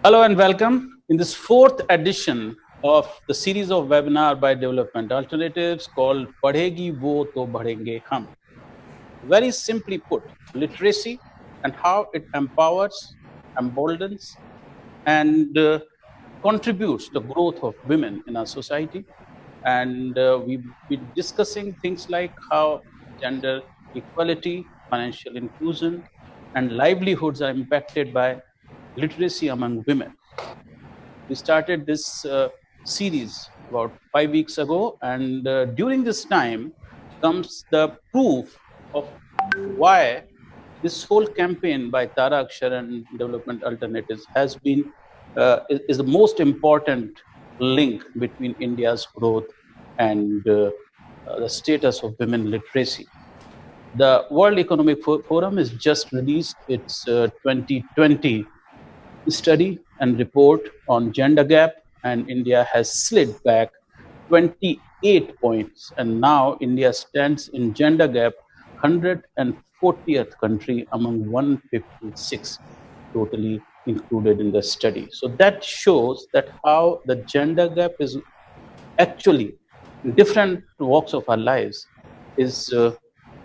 Hello and welcome in this fourth edition of the series of webinar by Development Alternatives called Padhegi Wo To Badhenge Hum. Very simply put, literacy and how it empowers, emboldens, and contributes to the growth of women in our society. And we've been discussing things like how gender equality, financial inclusion, and livelihoods are impacted by literacy among women. We started this series about 5 weeks ago, and during this time comes the proof of why this whole campaign by Tara Akshar and Development Alternatives has been is the most important link between India's growth and the status of women literacy. The World Economic Forum has just released its 2020 study and report on gender gap, and India has slid back 28 points, and now India stands in gender gap 140th country among 156 totally included in the study. So that shows that how the gender gap is actually in different walks of our lives is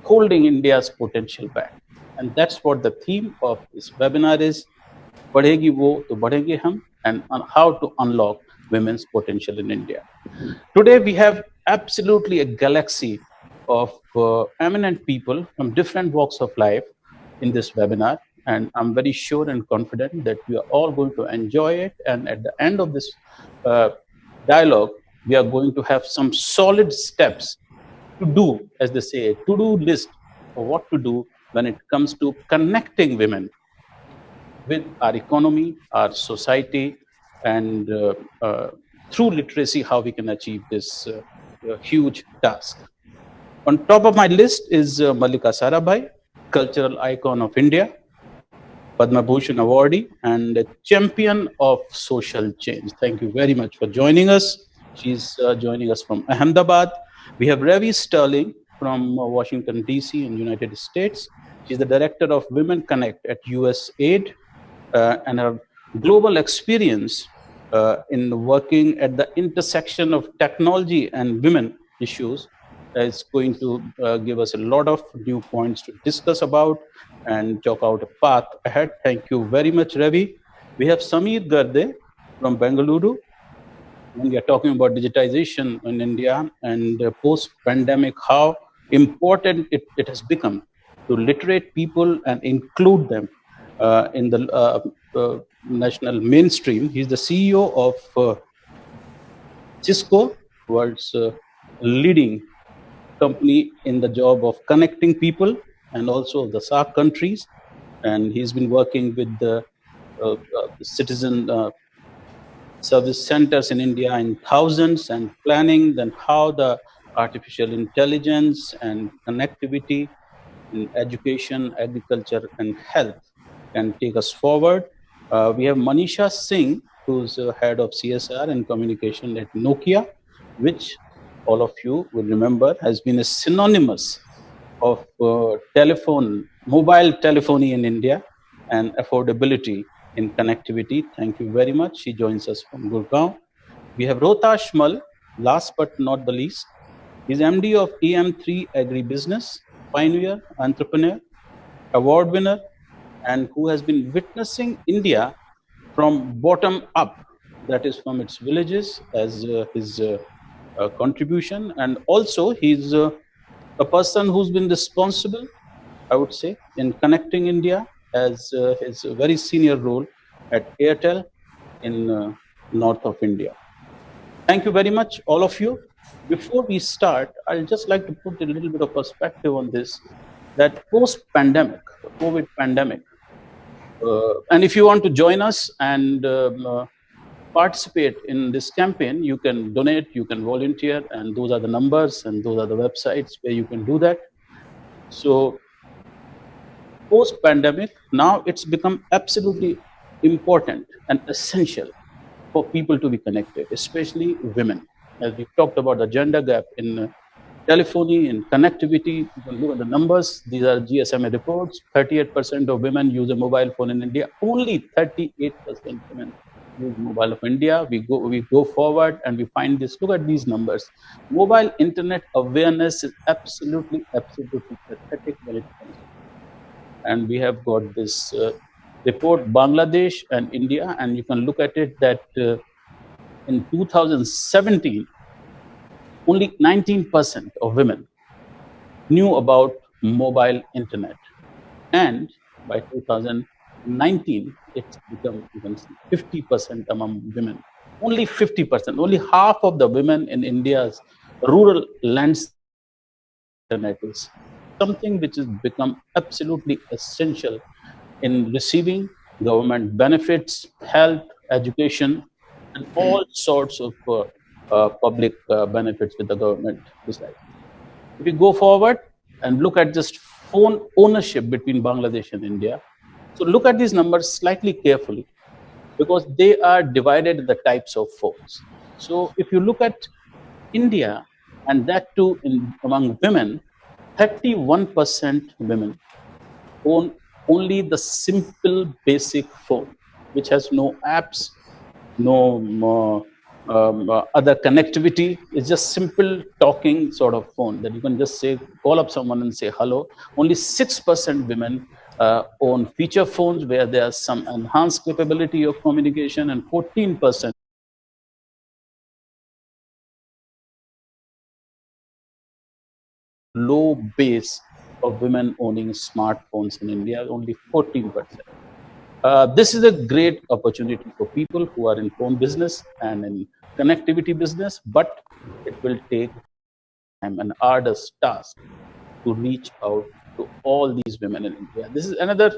holding India's potential back. And that's what the theme of this webinar is, बढ़ेगी वो तो बढ़ेंगे हम, and on how to unlock women's potential in India. Today we have absolutely a galaxy of eminent people from different walks of life in this webinar, and I'm very sure and confident that we are all going to enjoy it. And at the end of this dialogue, we are going to have some solid steps to do, as they say, a to-do list of what to do when it comes to connecting women with our economy, our society, and through literacy, how we can achieve this huge task. On top of my list is Mallika Sarabhai, cultural icon of India, Padma Bhushan awardee, and a champion of social change. Thank you very much for joining us. She's joining us from Ahmedabad. We have Ravi Sterling from Washington, D.C. in United States. She's the director of Women Connect at USAID, and her global experience in working at the intersection of technology and women issues is going to give us a lot of new points to discuss about and talk out a path ahead. Thank you very much, Ravi. We have Sameer Garde from Bengaluru, and we are talking about digitization in India and post-pandemic, how important it has become to literate people and include them in the national mainstream. He's the CEO of Cisco, world's leading company in the job of connecting people, and also the SAARC countries. And he's been working with the citizen service centers in India in thousands and planning then how the artificial intelligence and connectivity in education, agriculture, and health can take us forward. We have Manisha Singh, who's head of CSR and communication at Nokia, which all of you will remember has been a synonymous of mobile telephony in India and affordability in connectivity. Thank you very much. She joins us from Gurgaon. We have Rohtash Mal, last but not the least. He's MD of EM3 Agribusiness, pioneer, entrepreneur, award winner, and who has been witnessing India from bottom up, that is from its villages, as his contribution. And also he's a person who's been responsible, I would say, in connecting India as his very senior role at Airtel in north of India. Thank you very much, all of you. Before we start, I'd just like to put a little bit of perspective on this, that post-pandemic, the COVID pandemic, and if you want to join us and participate in this campaign, you can donate, you can volunteer, and those are the numbers and those are the websites where you can do that. So post-pandemic, now it's become absolutely important and essential for people to be connected, especially women. As we talked about the gender gap in telephony, in connectivity. You can look at the numbers. These are GSMA reports. 38% of women use a mobile phone in India. Only 38% women use mobile of India. We go forward and we find this. Look at these numbers. Mobile internet awareness is absolutely pathetic when it comes. And we have got this report, Bangladesh and India, and you can look at it that in 2017, only 19% of women knew about mobile internet. And by 2019, it's become even 50% among women. Only 50%, only half of the women in India's rural lands internet is something which has become absolutely essential in receiving government benefits, health, education, and all sorts of public benefits with the government besides. If we go forward and look at just phone ownership between Bangladesh and India, so look at these numbers slightly carefully because they are divided in the types of phones. So if you look at India, and that too among women, 31% women own only the simple basic phone, which has no apps, no other connectivity. It's just simple talking sort of phone that you can just say, call up someone and say hello. Only 6% women own feature phones where there's some enhanced capability of communication, and 14% low base of women owning smartphones in India, only 14%. This is a great opportunity for people who are in phone business and in connectivity business, but it will take time, an arduous task to reach out to all these women in India. This is another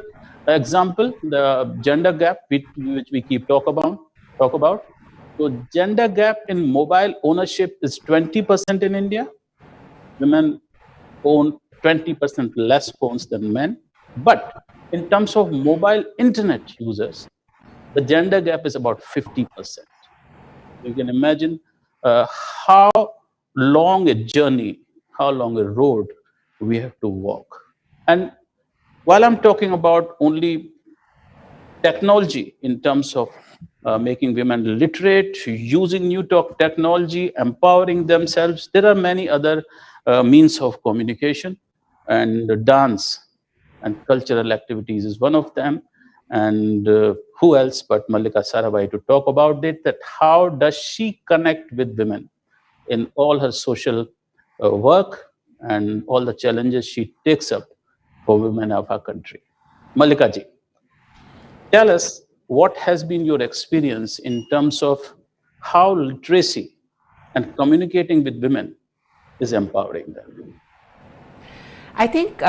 example, the gender gap which we keep talk about. So gender gap in mobile ownership is 20% in India. Women own 20% less phones than men. But in terms of mobile internet users, the gender gap is about 50%. You can imagine how long a journey, how long a road we have to walk. And while I'm talking about only technology in terms of making women literate, using new technology, empowering themselves, there are many other means of communication, and dance and cultural activities is one of them. And who else but Mallika Sarabhai to talk about it, that how does she connect with women in all her social work and all the challenges she takes up for women of our country. Mallika ji, tell us what has been your experience in terms of how literacy and communicating with women is empowering them. I think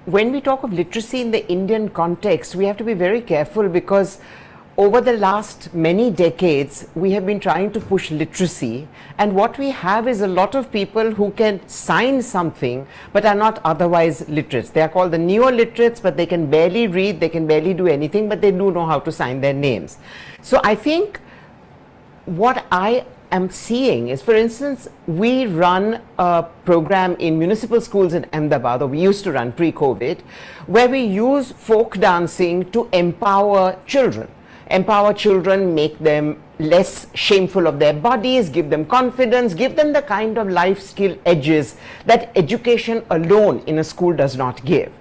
when we talk of literacy in the Indian context, we have to be very careful because over the last many decades, we have been trying to push literacy, and what we have is a lot of people who can sign something but are not otherwise literate. They are called the neo-literates, but they can barely read, they can barely do anything, but they do know how to sign their names. So I think what I am seeing is, for instance, we run a program in municipal schools in Ahmedabad, or we used to run pre-COVID, where we use folk dancing to empower children. Empower children, make them less shameful of their bodies, give them confidence, give them the kind of life skill edges that education alone in a school does not give.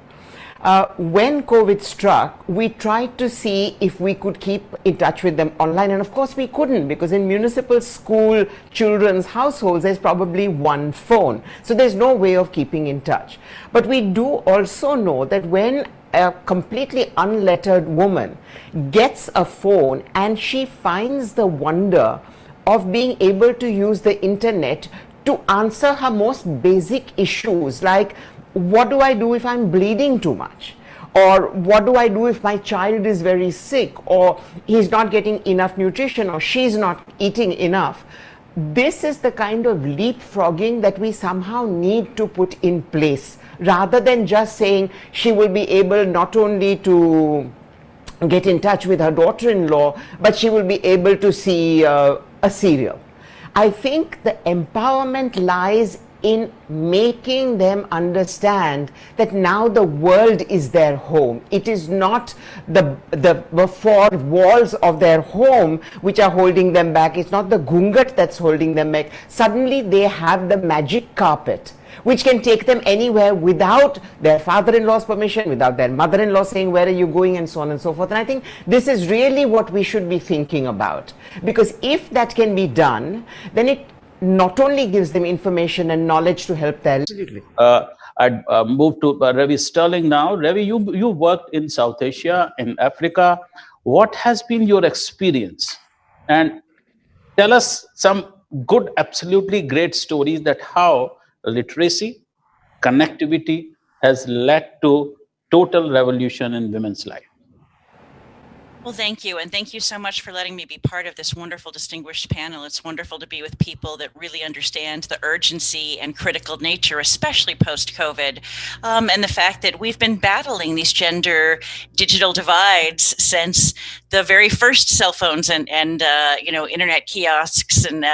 When COVID struck, we tried to see if we could keep in touch with them online, and of course we couldn't, because in municipal school children's households there's probably one phone, so there's no way of keeping in touch. But we do also know that when a completely unlettered woman gets a phone and she finds the wonder of being able to use the internet to answer her most basic issues, like what do I do if I'm bleeding too much, or what do I do if my child is very sick, or he's not getting enough nutrition, or she's not eating enough. This is the kind of leapfrogging that we somehow need to put in place, rather than just saying she will be able not only to get in touch with her daughter-in-law, but she will be able to see a serial. I think the empowerment lies in making them understand that now the world is their home. It is not the four walls of their home which are holding them back. It's not the gungat that's holding them back. Suddenly they have the magic carpet which can take them anywhere without their father-in-law's permission, without their mother-in-law saying, where are you going, and so on and so forth. And I think this is really what we should be thinking about. Because if that can be done, then it not only gives them information and knowledge to help their... Absolutely. I'd move to Ravi Sterling now. Ravi, you worked in South Asia, in Africa. What has been your experience? And tell us some good, absolutely great stories that how literacy, connectivity has led to total revolution in women's life. Well, thank you. And thank you so much for letting me be part of this wonderful, distinguished panel. It's wonderful to be with people that really understand the urgency and critical nature, especially post-COVID, and the fact that we've been battling these gender digital divides since the very first cell phones and internet kiosks and,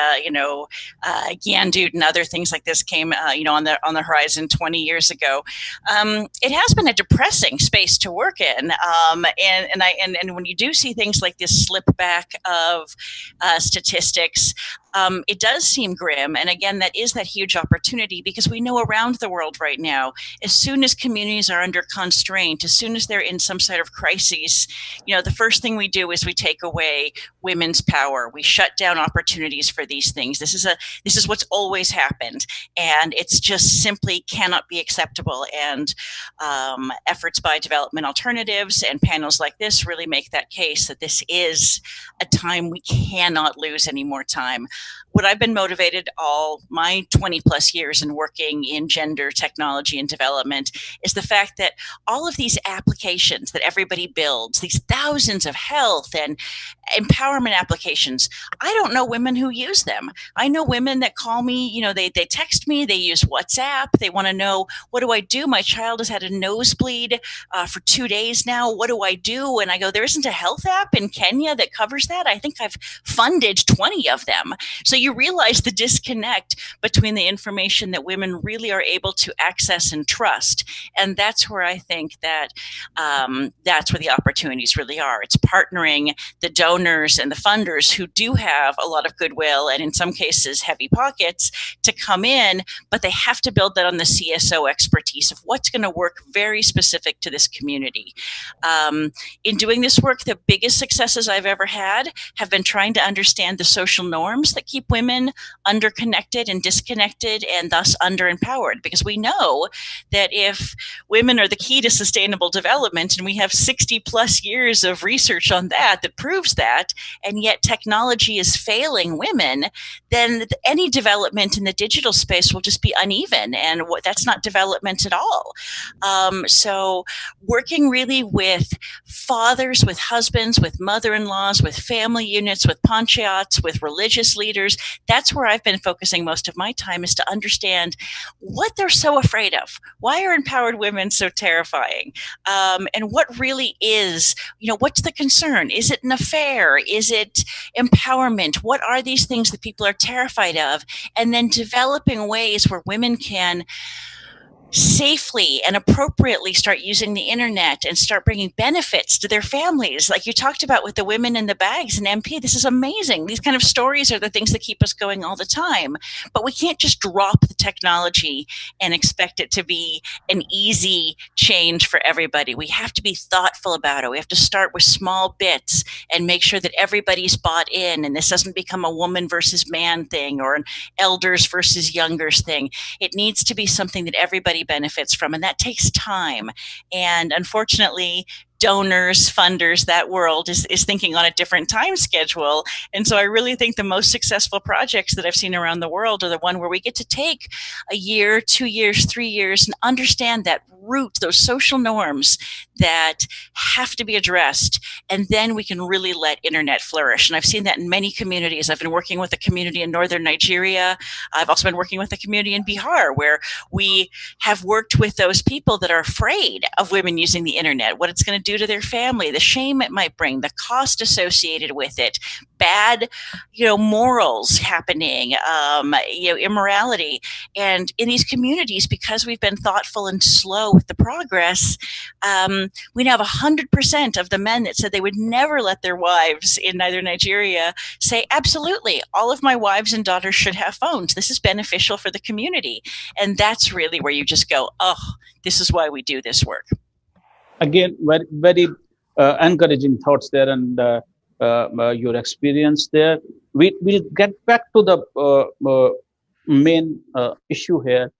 Gyandut and other things like this came, on the horizon 20 years ago. It has been a depressing space to work in. And when you do see things like this slip back of statistics, it does seem grim. And again, that is that huge opportunity, because we know around the world right now, as soon as communities are under constraint, as soon as they're in some sort of crises, the first thing we do is we take away women's power. We shut down opportunities for these things. This is what's always happened, and it's just simply cannot be acceptable. And efforts by development alternatives and panels like this really make that case that this is a time we cannot lose any more time. What I've been motivated all my 20 plus years in working in gender technology and development is the fact that all of these applications that everybody builds, these thousands of health and empowerment applications, I don't know women who use them. I know women that call me, they text me, they use WhatsApp, they want to know, what do I do? My child has had a nosebleed for 2 days now. What do I do? And I go, there isn't a health app in Kenya that covers that. I think I've funded 20 of them. So you realize the disconnect between the information that women really are able to access and trust. And that's where I think that that's where the opportunities really are. It's partnering the donors and the funders who do have a lot of goodwill and in some cases heavy pockets to come in, but they have to build that on the CSO expertise of what's going to work very specific to this community. In doing this work, the biggest successes I've ever had have been trying to understand the social norms that keep women underconnected and disconnected and thus underempowered, because we know that if women are the key to sustainable development, and we have 60 plus years of research on that proves that, and yet technology is failing women, then any development in the digital space will just be uneven, and that's not development at all. So working really with fathers, with husbands, with mother-in-laws, with family units, with panchayats, with religious leaders, that's where I've been focusing most of my time, is to understand what they're so afraid of. Why are empowered women so terrifying? And what really is, what's the concern? Is it an affair? Is it empowerment? What are these things that people are terrified of? And then developing ways where women can safely and appropriately start using the internet and start bringing benefits to their families. Like you talked about with the women in the bags and MP, this is amazing. These kind of stories are the things that keep us going all the time. But we can't just drop the technology and expect it to be an easy change for everybody. We have to be thoughtful about it. We have to start with small bits and make sure that everybody's bought in, and this doesn't become a woman versus man thing or an elders versus youngers thing. It needs to be something that everybody benefits from, and that takes time. And unfortunately, donors, funders, that world is thinking on a different time schedule. And so I really think the most successful projects that I've seen around the world are the one where we get to take a year, 2 years, 3 years and understand that root, those social norms that have to be addressed, and then we can really let internet flourish. And I've seen that in many communities. I've been working with a community in northern Nigeria. I've also been working with a community in Bihar, where we have worked with those people that are afraid of women using the internet, what it's going to do to their family, the shame it might bring, the cost associated with it, bad, morals happening, immorality. And in these communities, because we've been thoughtful and slow with the progress, we now have 100% of the men that said they would never let their wives in either Nigeria say, absolutely, all of my wives and daughters should have phones. This is beneficial for the community. And that's really where you just go, oh, this is why we do this work. Again, very, very encouraging thoughts there, and your experience there. We'll get back to the main issue here,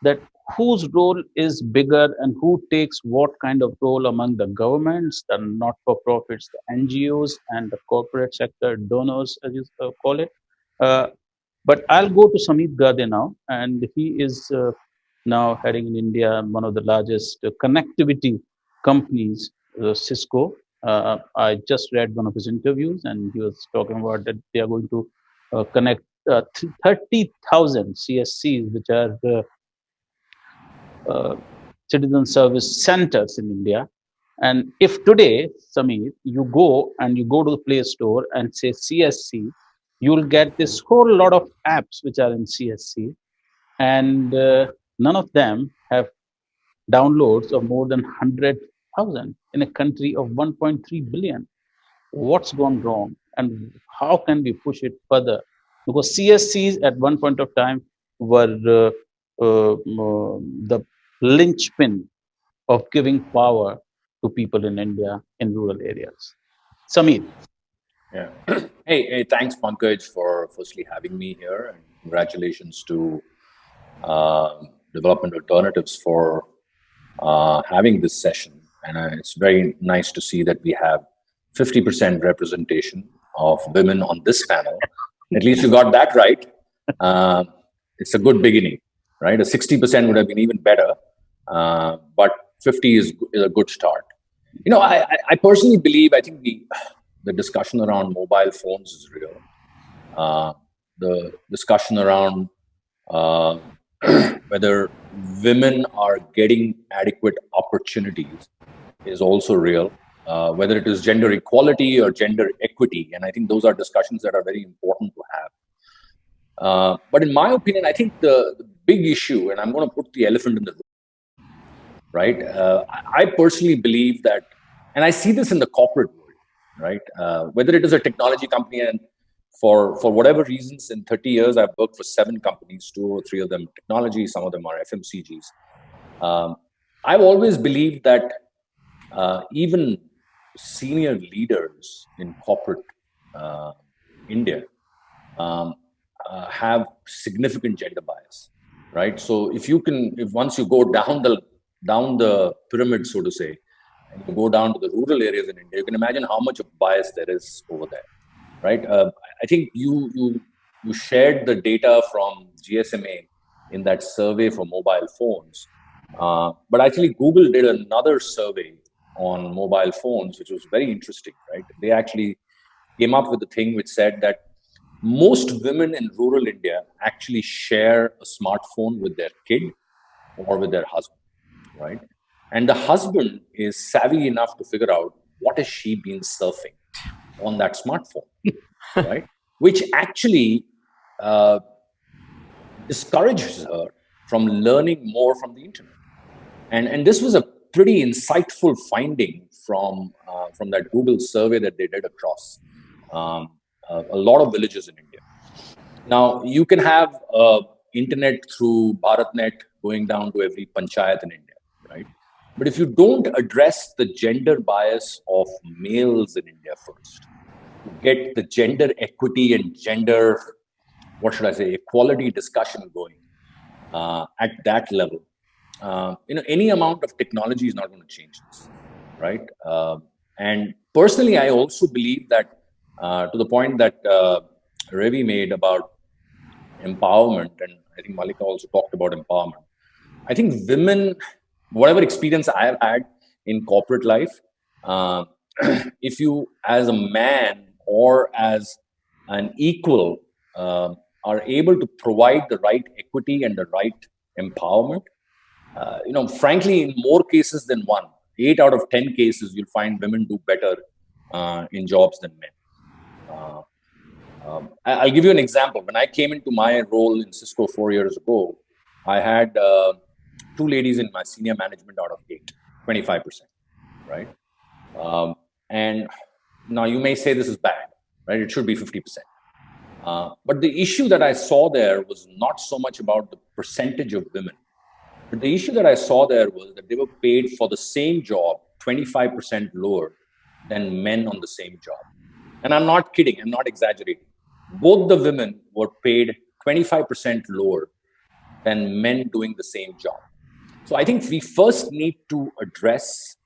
that whose role is bigger and who takes what kind of role among the governments, the not-for-profits, the NGOs, and the corporate sector donors, as you call it. But I'll go to Samit Gade now, and he is now heading in India one of the largest connectivity companies, Cisco. I just read one of his interviews, and he was talking about that they are going to connect 30,000 CSCs, which are citizen service centers in India. And if today, Samir, you go to the Play Store and say CSC, you'll get this whole lot of apps which are in CSC, and none of them have downloads of more than 100,000 in a country of 1.3 billion. What's gone wrong, and how can we push it further? Because CSCs at one point of time were the linchpin of giving power to people in India in rural areas. Samir. Yeah. Hey, thanks, Pankaj, for firstly having me here, and congratulations to Development Alternatives for having this session. And it's very nice to see that we have 50% representation of women on this panel. At least you got that right. It's a good beginning, right? A 60% would have been even better, but 50 is a good start. I personally believe, I think the discussion around mobile phones is real. The discussion around whether women are getting adequate opportunities is also real. Whether it is gender equality or gender equity. And I think those are discussions that are very important to have. But in my opinion, I think the big issue, and I'm going to put the elephant in the room, right? I personally believe that, and I see this in the corporate world, right? Whether it is a technology company, and for whatever reasons, in 30 years, I've worked for 7 companies, 2 or 3 of them technology, some of them are FMCGs. I've always believed that even senior leaders in corporate India have significant gender bias, right? So if once you go down the pyramid, so to say, and you go down to the rural areas in India, you can imagine how much of bias there is over there, right? I think you shared the data from GSMA in that survey for mobile phones, but actually Google did another survey on mobile phones, which was very interesting, right? They actually came up with a thing which said that most women in rural India actually share a smartphone with their kid or with their husband, right? And the husband is savvy enough to figure out what has she been surfing on that smartphone, right? Which actually discourages her from learning more from the internet. And this was a pretty insightful finding from that Google survey that they did across a lot of villages in India. Now, you can have internet through BharatNet going down to every panchayat in India, right? But if you don't address the gender bias of males in India first, to get the gender equity and gender, equality discussion going at that level, any amount of technology is not going to change this, right? And personally, I also believe that to the point that Ravi made about empowerment, and I think Malika also talked about empowerment. I think women, whatever experience I have had, in corporate life. Uh, if you, as a man or as an equal, are able to provide the right equity and the right empowerment, frankly, in more cases than one, 8 out of 10 cases, you'll find women do better in jobs than men. I'll give you an example. When I came into my role in Cisco 4 years ago, I had 2 ladies in my senior management out of 8, 25%, right? And now you may say this is bad, right? It should be 50%. But the issue that I saw there was not so much about the percentage of women. But the issue that I saw there was that they were paid for the same job 25% lower than men on the same job. And I'm not kidding, I'm not exaggerating. Both the women were paid 25% lower than men doing the same job. So I think we first need to address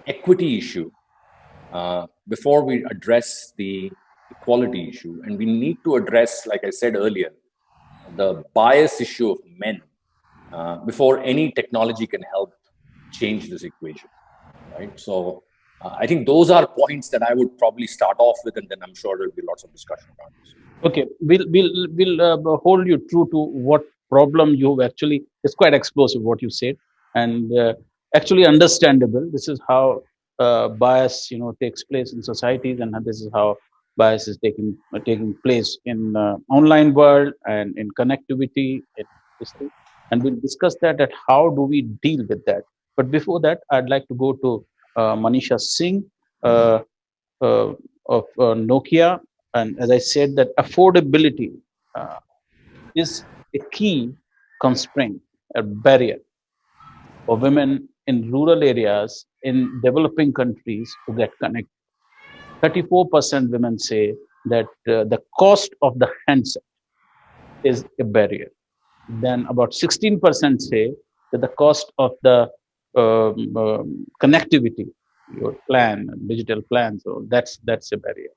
equity issue before we address the equality issue. And we need to address, like I said earlier, the bias issue of men before any technology can help change this equation, right? So I think those are points that I would probably start off with, and then I'm sure there'll be lots of discussion around this. Okay, we'll hold you true to what problem you actually. It's quite explosive what you said, and actually understandable. This is how bias, takes place in societies, and this is how bias is taking place in online world and in connectivity. This thing. And we'll discuss that at how do we deal with that. But before that, I'd like to go to Manisha Singh of Nokia. And as I said, that affordability is a key constraint, a barrier for women in rural areas in developing countries to get connected. 34% women say that the cost of the handset is a barrier. Then about 16% say that the cost of the connectivity, your plan, digital plan, so that's a barrier.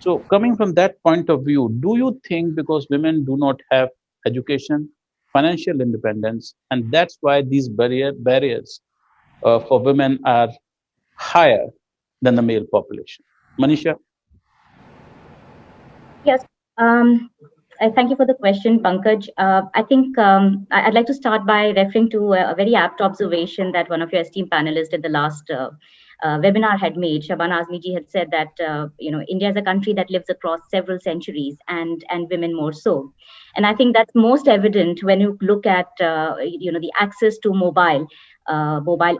So coming from that point of view, do you think because women do not have education, financial independence, and that's why these barriers for women are higher than the male population? Manisha? Yes. Thank you for the question, Pankaj. I think I'd like to start by referring to a very apt observation that one of your esteemed panelists at the last webinar had made. Shabana Azmi ji had said that India is a country that lives across several centuries, and women more so. And I think that's most evident when you look at the access to mobile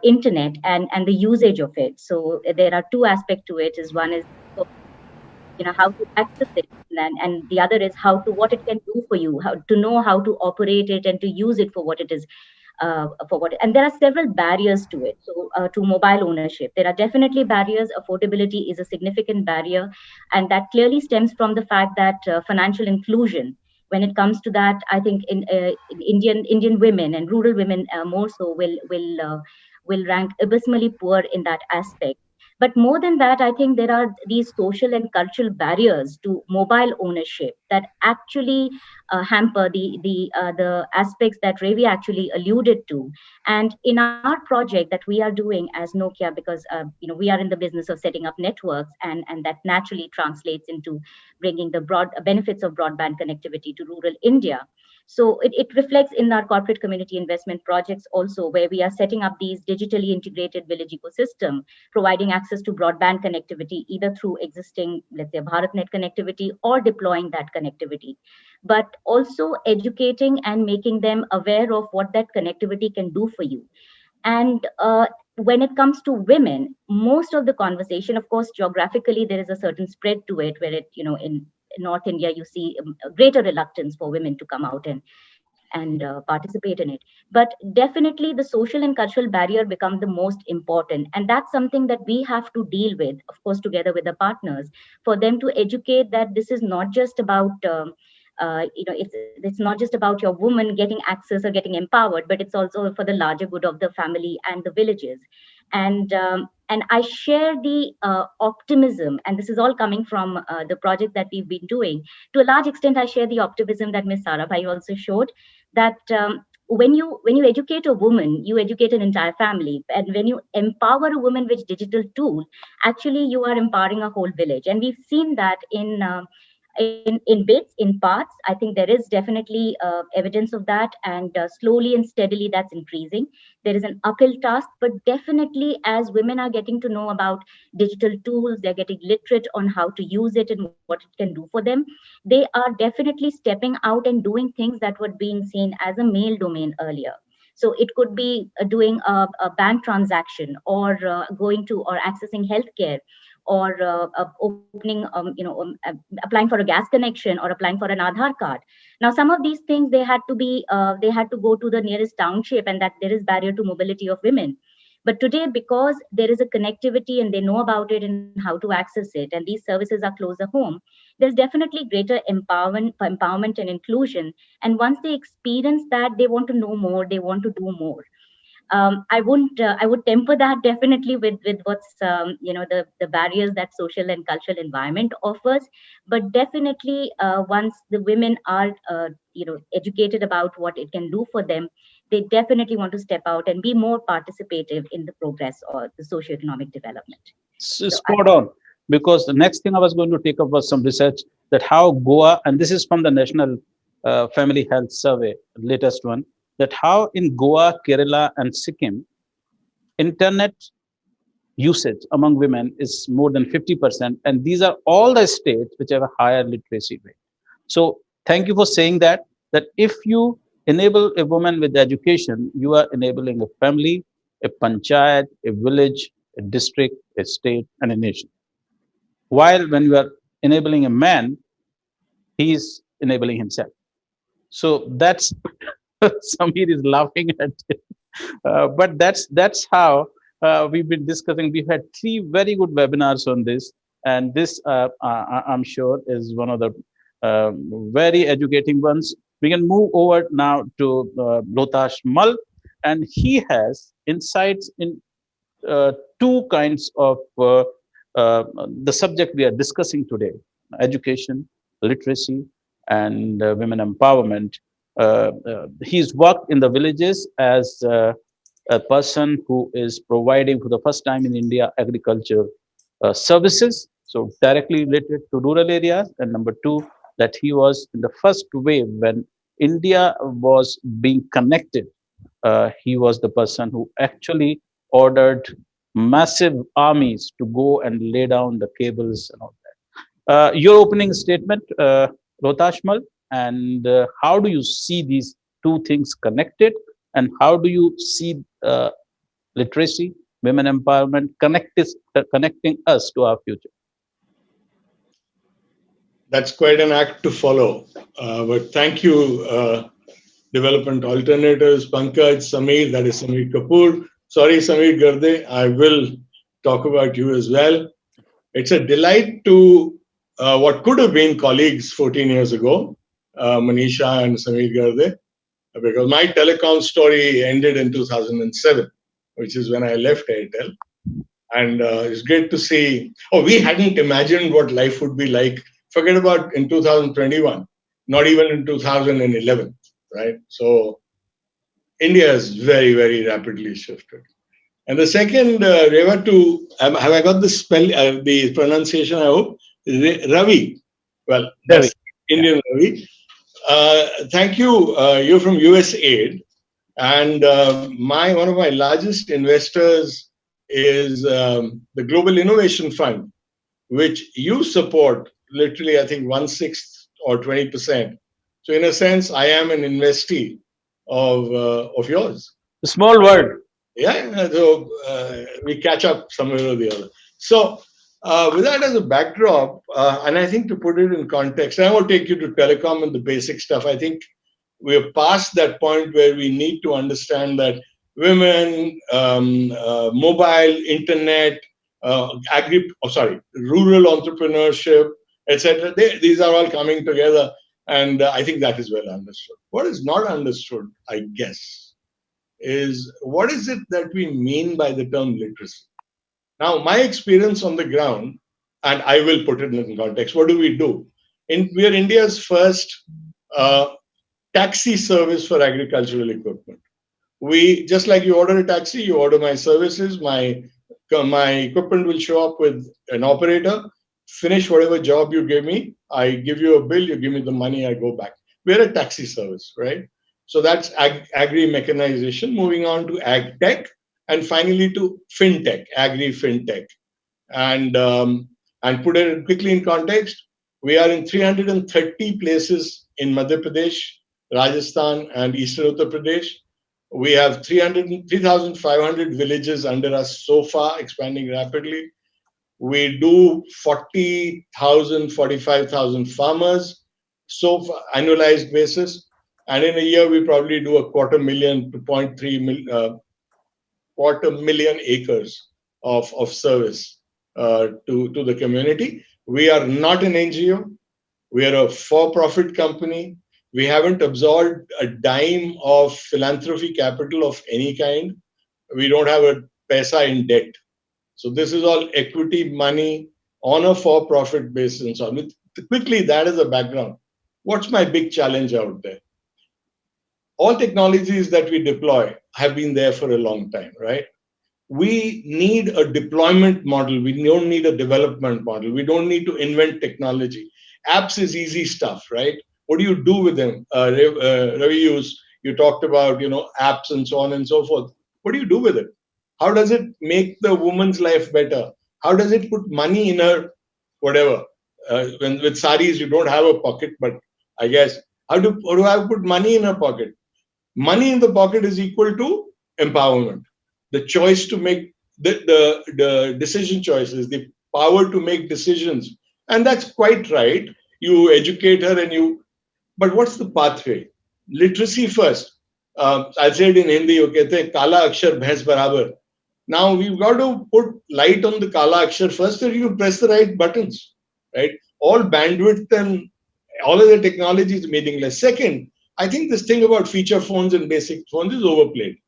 internet and the usage of it. So there are two aspects to it. One is how to access it, and the other is what it can do for you, how to know how to operate it and to use it for what it is, and there are several barriers to it. So to mobile ownership, there are definitely barriers. Affordability is a significant barrier, and that clearly stems from the fact that financial inclusion, when it comes to that, I think in Indian women and rural women more so will rank abysmally poor in that aspect. But more than that, I think there are these social and cultural barriers to mobile ownership that actually hamper the aspects that Ravi actually alluded to. And in our project that we are doing as Nokia, because we are in the business of setting up networks, and that naturally translates into bringing the broad benefits of broadband connectivity to rural India. So it reflects in our corporate community investment projects also, where we are setting up these digitally integrated village ecosystem, providing access to broadband connectivity, either through existing, let's say, BharatNet connectivity or deploying that connectivity, but also educating and making them aware of what that connectivity can do for you. And when it comes to women, most of the conversation, of course, geographically, there is a certain spread to it, where in North India, you see a greater reluctance for women to come out and participate in it. But definitely the social and cultural barrier become the most important. And that's something that we have to deal with, of course, together with the partners, for them to educate that this is not just about, it's not just about your woman getting access or getting empowered, but it's also for the larger good of the family and the villages. And I share the optimism, and this is all coming from the project that we've been doing. To a large extent, I share the optimism that Ms. Sarabhai also showed, that when you educate a woman, you educate an entire family. And when you empower a woman with digital tool, actually you are empowering a whole village. And we've seen that in bits, in parts. I think there is definitely evidence of that, and slowly and steadily that's increasing. There is an uphill task, but definitely as women are getting to know about digital tools, they're getting literate on how to use it and what it can do for them. They are definitely stepping out and doing things that were being seen as a male domain earlier. So it could be doing a bank transaction, or going to or accessing healthcare, or opening, applying for a gas connection, or applying for an Aadhaar card. Now, some of these things they had to go to the nearest township, and that there is barrier to mobility of women. But today, because there is a connectivity and they know about it and how to access it, and these services are closer home, there's definitely greater empowerment and inclusion. And once they experience that, they want to know more, they want to do more. I would temper that definitely with what's the barriers that social and cultural environment offers. But definitely, once the women are educated about what it can do for them, they definitely want to step out and be more participative in the progress or the socioeconomic development. Spot on. Because the next thing I was going to take up was some research that how Goa, and this is from the National Family Health Survey, latest one, that how in Goa, Kerala, and Sikkim, internet usage among women is more than 50%. And these are all the states which have a higher literacy rate. So thank you for saying that if you enable a woman with education, you are enabling a family, a panchayat, a village, a district, a state, and a nation. While when you are enabling a man, he is enabling himself. So that's Samir is laughing at it. But that's how we've been discussing. We've had 3 very good webinars on this, and this I'm sure is one of the very educating ones. We can move over now to Rohtash Mal, and he has insights in 2 kinds of the subject we are discussing today: education, literacy, and women empowerment. He's worked in the villages as a person who is providing for the first time in India agriculture services, so directly related to rural areas. And number 2, that he was in the first wave when India was being connected. He was the person who actually ordered massive armies to go and lay down the cables and all that. Your opening statement, Rohtash Mal, and how do you see these 2 things connected, and how do you see literacy, women empowerment connecting us to our future? That's quite an act to follow. But thank you, Development Alternatives, Pankaj, Samir, that is Samir Kapoor. Sorry, Samir Garde, I will talk about you as well. It's a delight to what could have been colleagues 14 years ago, Manisha and Samir Garde, because my telecom story ended in 2007, which is when I left Airtel. And it's great to see, we hadn't imagined what life would be like. Forget about in 2021, not even in 2011, right? So India has very, very rapidly shifted. And the second, Reva, have I got the spell, the pronunciation, I hope? Ravi. Well, that's Indian Ravi. Thank you. You're from USAID. And one of my largest investors is the Global Innovation Fund, which you support literally, I think, 1/6 or 20%. So in a sense, I am an investee of yours. A small world. Yeah, so we catch up somewhere or the other. So with that as a backdrop, and I think to put it in context, I won't take you to telecom and the basic stuff. I think we're past that point where we need to understand that women, mobile, internet, rural entrepreneurship, etc. These are all coming together, and I think that is well understood. What is not understood, I guess, is what is it that we mean by the term literacy? Now, my experience on the ground, and I will put it in context, what do? We are India's first taxi service for agricultural equipment. We, just like you order a taxi, you order my services, my equipment will show up with an operator, finish whatever job you give me, I give you a bill, you give me the money, I go back. We're a taxi service, right? So that's agri-mechanization. Moving on to ag-tech, and finally to fintech, agri-fintech. And put it quickly in context, we are in 330 places in Madhya Pradesh, Rajasthan, and Eastern Uttar Pradesh. We have 3,500 villages under us so far, expanding rapidly. We do 40,000, 45,000 farmers, so far, annualized basis. And in a year, we probably do 250,000 to 250,000 acres of service to the community. We are not an NGO. We are a for-profit company. We haven't absorbed a dime of philanthropy capital of any kind. We don't have a paisa in debt. So this is all equity money on a for-profit basis and so on. Quickly, that is the background. What's my big challenge out there? All technologies that we deploy have been there for a long time, right? We need a deployment model. We don't need a development model. We don't need to invent technology. Apps is easy stuff, right? What do you do with them? Ravi, you talked about, apps and so on and so forth. What do you do with it? How does it make the woman's life better? How does it put money in her, whatever? With saris, you don't have a pocket, but I guess, how do I put money in her pocket? Money in the pocket is equal to empowerment. The choice to make the decision choices, the power to make decisions. And that's quite right. You educate her but what's the pathway? Literacy first. I said in Hindi, okay, Kala Akshar Bhais Barabar. Now we've got to put light on the Kala Akshar first, and you press the right buttons, right? All bandwidth and all of the technology is meaningless. Second, I think this thing about feature phones and basic phones is overplayed.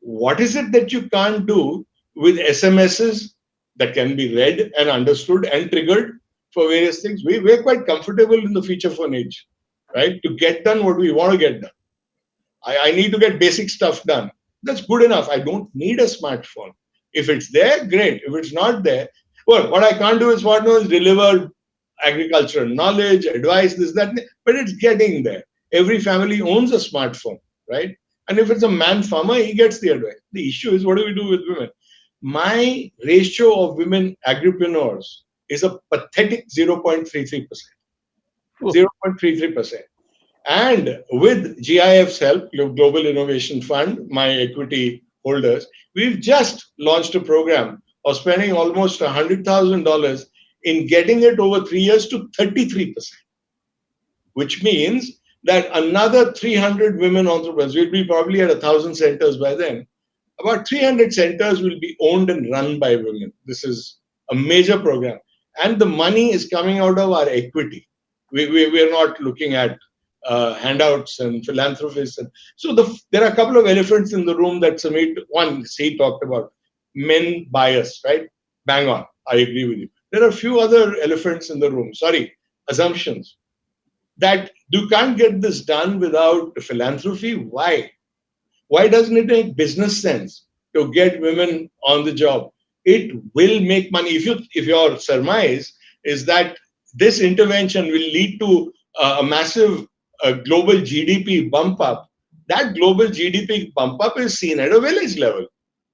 What is it that you can't do with SMSs that can be read and understood and triggered for various things? We're quite comfortable in the feature phone age, right? To get done what we want to get done. I need to get basic stuff done. That's good enough. I don't need a smartphone. If it's there, great. If it's not there, well, what I can't do is deliver agricultural knowledge, advice, this, that, but it's getting there. Every family owns a smartphone, right? And if it's a man farmer, he gets the advice. The issue is, what do we do with women? My ratio of women agripreneurs is a pathetic 0.33%. 0.33%. And with GIF's help, Global Innovation Fund, my equity holders, we've just launched a program of spending almost $100,000 in getting it over 3 years to 33%, which means that another 300 women entrepreneurs, will be probably at 1,000 centers by then. About 300 centers will be owned and run by women. This is a major program. And the money is coming out of our equity. We're not looking at handouts and philanthropists. And so there are a couple of elephants in the room that Sameer talked about. Men bias, right? Bang on. I agree with you. There are a few other elephants in the room. Assumptions. That you can't get this done without philanthropy. Why? Why doesn't it make business sense to get women on the job? It will make money. If your surmise is that this intervention will lead to a massive global GDP bump up, that global GDP bump up is seen at a village level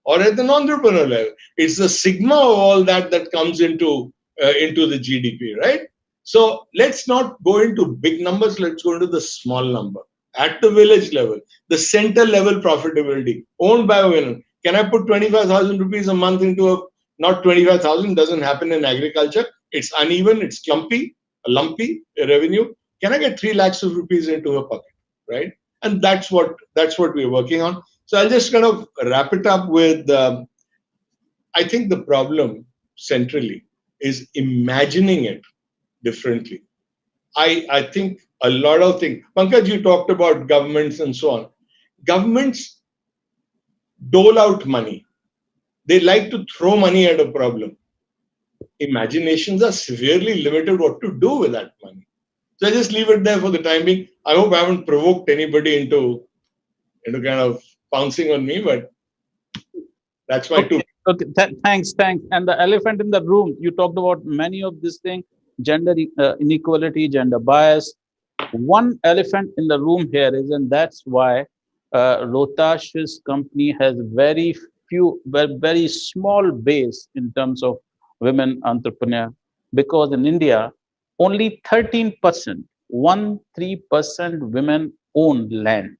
or at an entrepreneur level. It's the sigma of all that comes into the GDP, right? So let's not go into big numbers. Let's go into the small number at the village level, the center level profitability owned by women. Can I put 25,000 rupees a month into not 25,000, doesn't happen in agriculture. It's uneven, it's lumpy revenue. Can I get 3 lakhs of rupees into a pocket, right? And that's what we're working on. So I'll just kind of wrap it up with, I think the problem centrally is imagining it differently. I think a lot of things, Pankaj, you talked about governments and so on. Governments dole out money. They like to throw money at a problem. Imaginations are severely limited what to do with that money. So I just leave it there for the time being. I hope I haven't provoked anybody into kind of pouncing on me, but that's my two. Okay, thanks. And the elephant in the room, you talked about many of these things, gender inequality, gender bias. One elephant in the room here is, and that's why Rotash's company has very very small base in terms of women entrepreneur, because in India, only 13%, 13% women own land.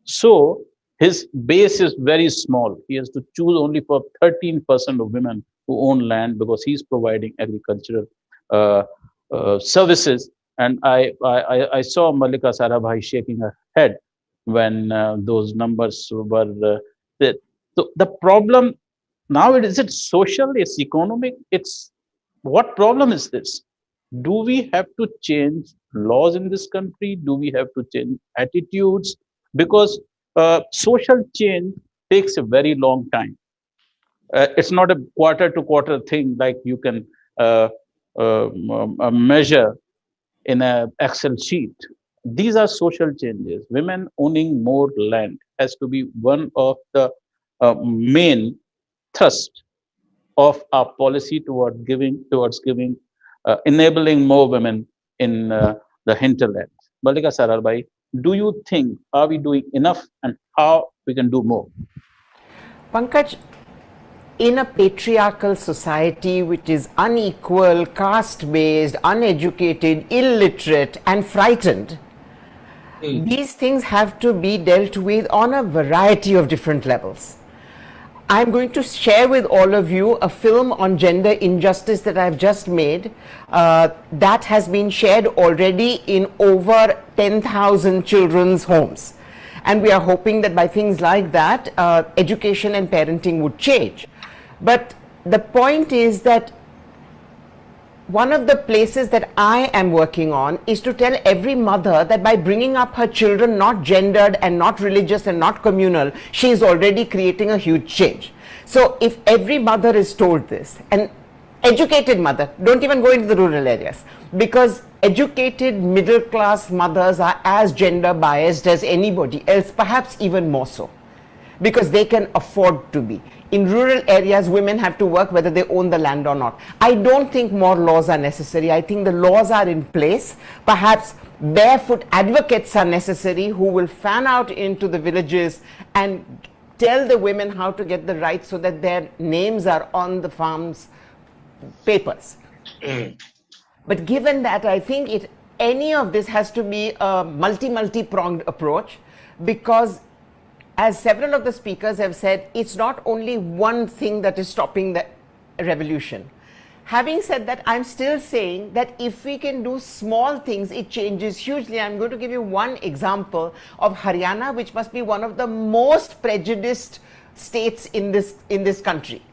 So his base is very small. He has to choose only for 13% of women who own land, because he's providing agricultural uh, services. And I saw Mallika Sarabhai shaking her head when those numbers were there. So the problem now, is it social, it's economic, it's what problem is this? Do we have to change laws in this country? Do we have to change attitudes? Because social change takes a very long time. It's not a quarter to quarter thing like you can measure in an Excel sheet. These are social changes. Women owning more land has to be one of the main thrust of our policy towards giving enabling more women in the hinterland. Mallika Sarabhai, do you think, are we doing enough, and how we can do more? Pankaj, in a patriarchal society which is unequal, caste-based, uneducated, illiterate and frightened, these things have to be dealt with on a variety of different levels. I'm going to share with all of you a film on gender injustice that I've just made that has been shared already in over 10,000 children's homes. And we are hoping that by things like that, education and parenting would change. But the point is that one of the places that I am working on is to tell every mother that by bringing up her children not gendered and not religious and not communal, she is already creating a huge change. So if every mother is told this, and educated mother, don't even go into the rural areas, because educated middle class mothers are as gender biased as anybody else, perhaps even more so, because they can afford to be. In rural areas, women have to work whether they own the land or not. I don't think more laws are necessary. I think the laws are in place. Perhaps barefoot advocates are necessary who will fan out into the villages and tell the women how to get the rights so that their names are on the farm's papers. But given that, I think any of this has to be a multi-pronged approach, because as several of the speakers have said, it's not only one thing that is stopping the revolution. Having said that, I'm still saying that if we can do small things, it changes hugely. I'm going to give you one example of Haryana, which must be one of the most prejudiced states in this country.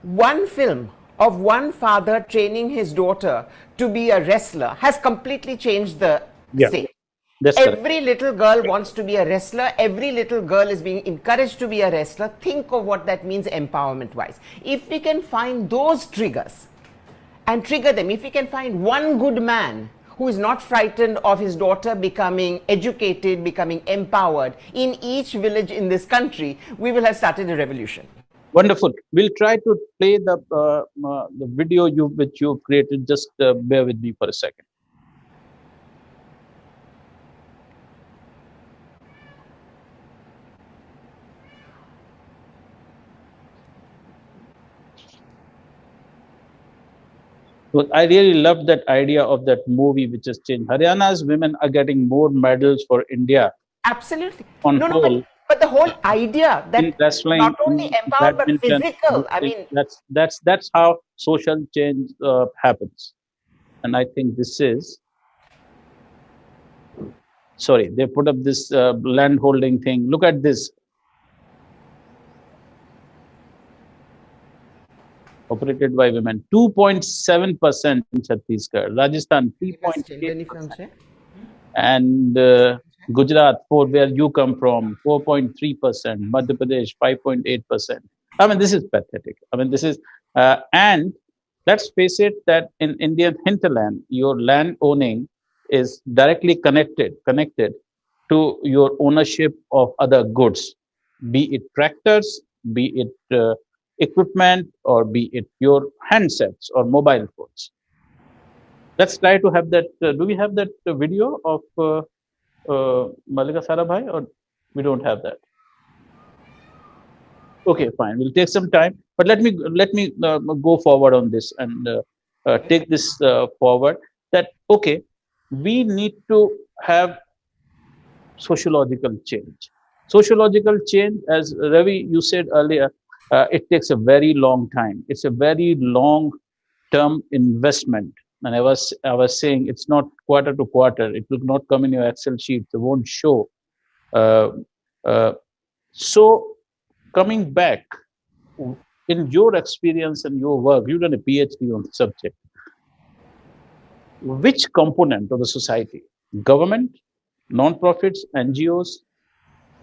One film of one father training his daughter to be a wrestler has completely changed the state. Every little girl wants to be a wrestler. Every little girl is being encouraged to be a wrestler. Think of what that means empowerment-wise. If we can find those triggers and trigger them, if we can find one good man who is not frightened of his daughter becoming educated, becoming empowered in each village in this country, we will have started a revolution. Wonderful. We'll try to play the video which you created. Just bear with me for a second. But I really love that idea of that movie which has changed. Haryana's women are getting more medals for India. Absolutely. But the whole idea that wrestling, not only empowered but physical. I mean, that's how social change happens. And I think this is. Sorry, they put up this land holding thing. Look at this. Operated by women, 2.7% in Chhattisgarh, Rajasthan 3.8%, and Gujarat, where you come from, 4.3%, Madhya Pradesh 5.8%. I mean, this is pathetic. I mean, this is and Let's face it that in Indian hinterland, your land owning is directly connected to your ownership of other goods, be it tractors, be it equipment, or be it your handsets or mobile phones. Let's try to have that. Do we have that video of Malika Sarabhai, or we don't have that? Okay, fine. We'll take some time, but let me go forward on this and take this forward. That okay, we need to have sociological change. Sociological change, as Ravi you said earlier, it takes a very long time. It's a very long-term investment. And I was saying it's not quarter to quarter. It will not come in your Excel sheet. It won't show. Uh, uh, so coming back, in your experience and your work, you've done a PhD on the subject. Which component of the society, government, non-profits, NGOs,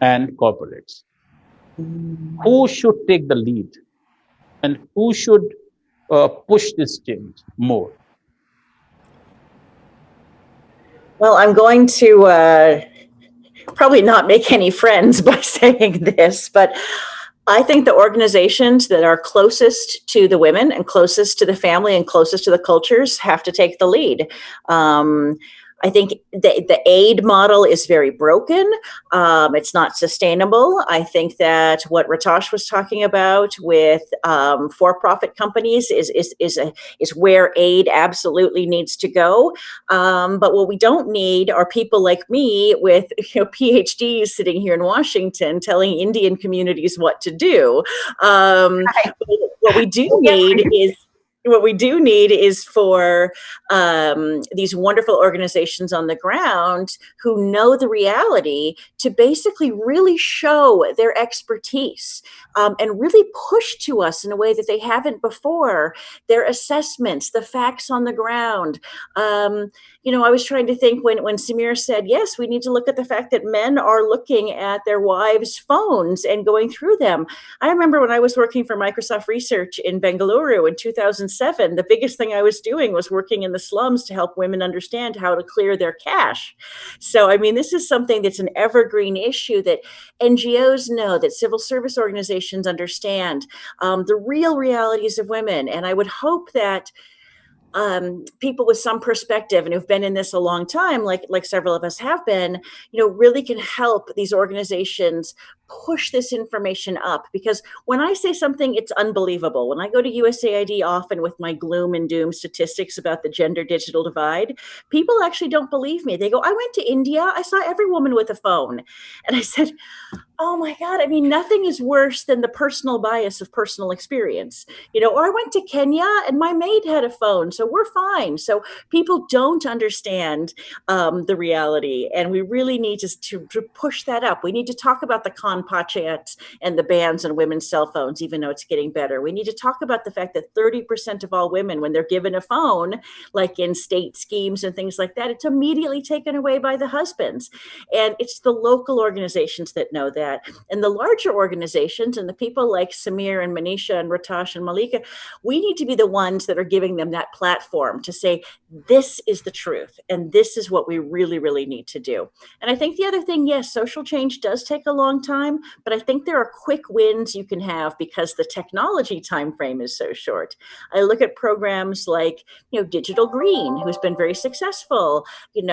and corporates, who should take the lead and who should push this change more? Well, I'm going to probably not make any friends by saying this, but I think the organizations that are closest to the women and closest to the family and closest to the cultures have to take the lead. I think the aid model is very broken. It's not sustainable. I think that what Ratash was talking about with for-profit companies is where aid absolutely needs to go. But what we don't need are people like me with PhDs sitting here in Washington telling Indian communities what to do. What we do need is for these wonderful organizations on the ground who know the reality to basically really show their expertise and really push to us in a way that they haven't before, their assessments, the facts on the ground. I was trying to think when Samir said, yes, we need to look at the fact that men are looking at their wives' phones and going through them. I remember when I was working for Microsoft Research in Bengaluru in 2007, the biggest thing I was doing was working in the slums to help women understand how to clear their cache. So, I mean, this is something that's an evergreen issue that NGOs know, that civil service organizations understand, the real realities of women. And I would hope that people with some perspective and who've been in this a long time, like several of us have been, really can help these organizations push this information up. Because when I say something, it's unbelievable. When I go to USAID often with my gloom and doom statistics about the gender digital divide, people actually don't believe me. They go, I went to India, I saw every woman with a phone. And I said, oh my God, I mean, nothing is worse than the personal bias of personal experience. Or I went to Kenya and my maid had a phone, so we're fine. So people don't understand the reality, and we really need to push that up. We need to talk about the Panchayats and the bans on women's cell phones, even though it's getting better. We need to talk about the fact that 30% of all women, when they're given a phone, like in state schemes and things like that, it's immediately taken away by the husbands. And it's the local organizations that know that. And the larger organizations and the people like Samir and Manisha and Ratash and Malika, we need to be the ones that are giving them that platform to say, this is the truth. And this is what we really, really need to do. And I think the other thing, yes, social change does take a long time, but I think there are quick wins you can have because the technology time frame is so short. I look at programs like, Digital Green, who's been very successful, in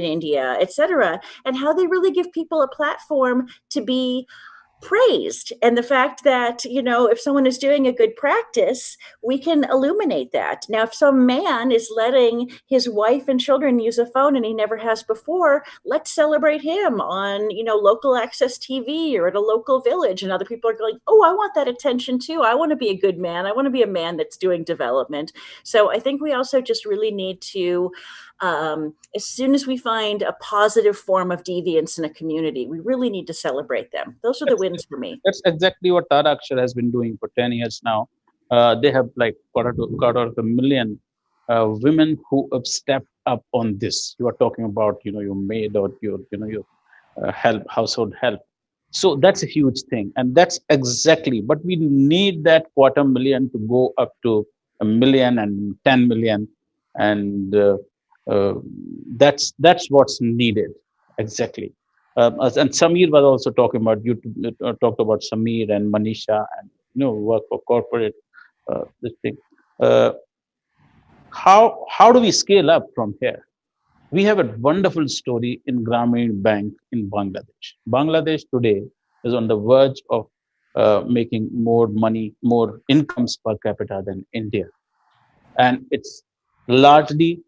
India, et cetera, and how they really give people a platform to be praised. And the fact that, if someone is doing a good practice, we can illuminate that. Now, if some man is letting his wife and children use a phone and he never has before, let's celebrate him on, local access TV or at a local village. And other people are going, oh, I want that attention too. I want to be a good man. I want to be a man that's doing development. So I think we also just really need to, as soon as we find a positive form of deviance in a community, we really need to celebrate them. Those are the wins for me. That's exactly what Tara Akshar has been doing for 10 years now. They have got out of 1 million women who have stepped up on this. You are talking about, your maid or your household help. So that's a huge thing. And that's exactly, but we need that 250,000 to go up to 1 million and 10 million, and that's what's needed exactly. And Samir was also talking about, you talked about Samir and Manisha, and work for corporate this thing. How do we scale up from here? We have a wonderful story in Grameen Bank in Bangladesh. Bangladesh today is on the verge of making more money, more incomes per capita than India. And it's largely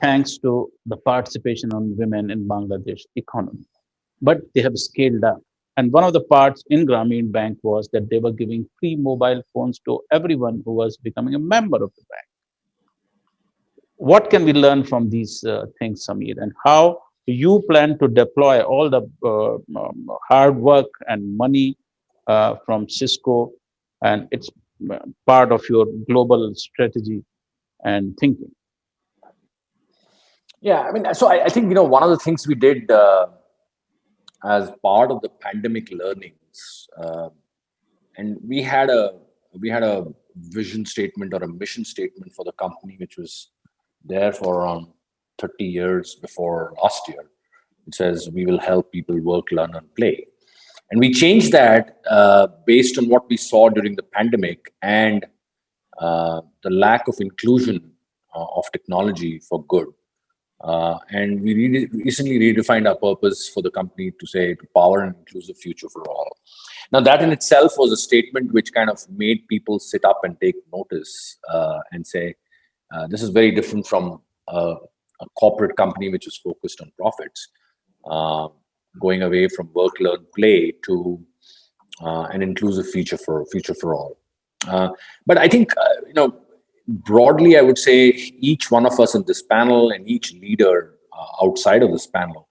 thanks to the participation of women in Bangladesh economy. But they have scaled up. And one of the parts in Grameen Bank was that they were giving free mobile phones to everyone who was becoming a member of the bank. What can we learn from these things, Samir, and how you plan to deploy all the hard work and money from Cisco, and it's part of your global strategy and thinking? Yeah, I mean, so I think, one of the things we did as part of the pandemic learnings, and we had a vision statement or a mission statement for the company, which was there for around 30 years before last year. It says, we will help people work, learn, and play. And we changed that based on what we saw during the pandemic and the lack of inclusion of technology for good. And we recently redefined our purpose for the company to say, to power an inclusive future for all. Now, that in itself was a statement which kind of made people sit up and take notice and say, this is very different from a corporate company which is focused on profits, going away from work, learn, play to an inclusive future for all. But I think, broadly, I would say each one of us in this panel and each leader outside of this panel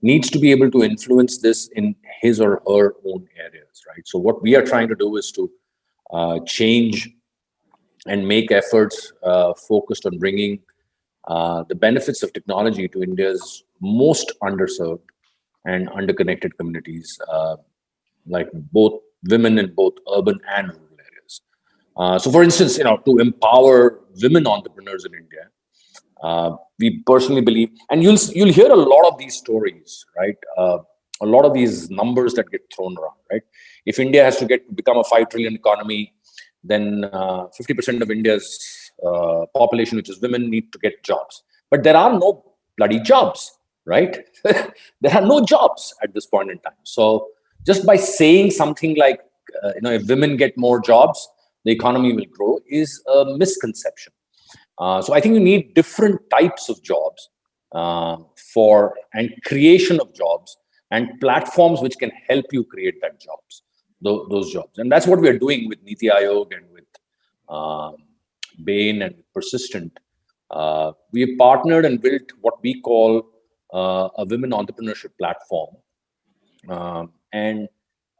needs to be able to influence this in his or her own areas, right? So what we are trying to do is to change and make efforts focused on bringing the benefits of technology to India's most underserved and underconnected communities, like both women in both urban and rural areas. So for instance, to empower women entrepreneurs in India, we personally believe, and you'll hear a lot of these stories, right? A lot of these numbers that get thrown around, right? If India has to become a 5 trillion economy, then 50% of India's population, which is women, need to get jobs. But there are no bloody jobs, right? There are no jobs at this point in time. So just by saying something like, if women get more jobs, the economy will grow, is a misconception. So I think you need different types of jobs and creation of jobs and platforms which can help you create those jobs. And that's what we are doing with Niti Aayog and with Bain and Persistent. We have partnered and built what we call a women entrepreneurship platform. And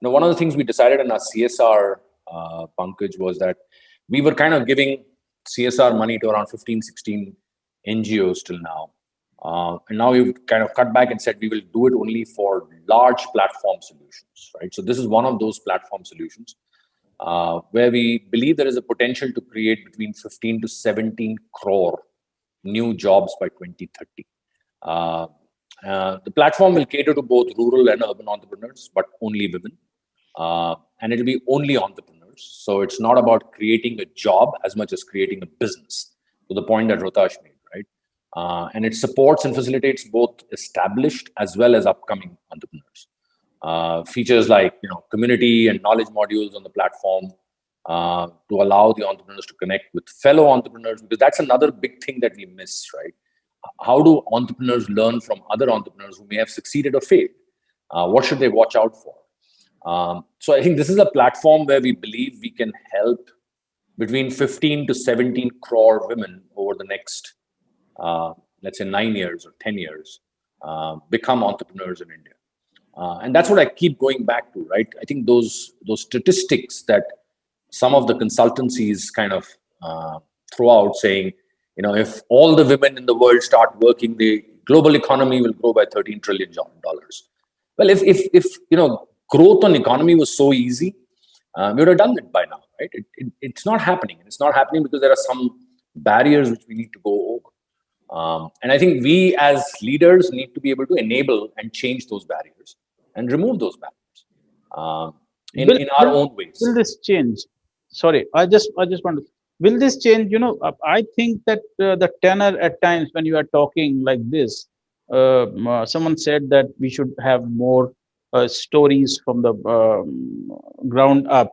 one of the things we decided in our CSR, Pankaj, was that we were kind of giving CSR money to around 15, 16 NGOs till now. And now we've kind of cut back and said we will do it only for large platform solutions, right? So this is one of those platform solutions where we believe there is a potential to create between 15 to 17 crore new jobs by 2030. The platform will cater to both rural and urban entrepreneurs, but only women. And it'll be only entrepreneurs. So it's not about creating a job as much as creating a business, to the point that Rohtash made, right? And it supports and facilitates both established as well as upcoming entrepreneurs. Features like community and knowledge modules on the platform to allow the entrepreneurs to connect with fellow entrepreneurs, because that's another big thing that we miss, right? How do entrepreneurs learn from other entrepreneurs who may have succeeded or failed? What should they watch out for? So I think this is a platform where we believe we can help between 15 to 17 crore women over the next, let's say 9 years or 10 years, become entrepreneurs in India. And that's what I keep going back to, right? I think those statistics that some of the consultancies kind of throw out saying, if all the women in the world start working, the global economy will grow by $13 trillion. Well, if growth on economy was so easy, we would have done it by now, right? It's not happening. It's not happening because there are some barriers which we need to go over. And I think we as leaders need to be able to enable and change those barriers and remove those barriers in our own ways. Will this change? Sorry, I just want to. Will this change? I think that the tenor at times when you are talking like this, someone said that we should have more stories from the ground up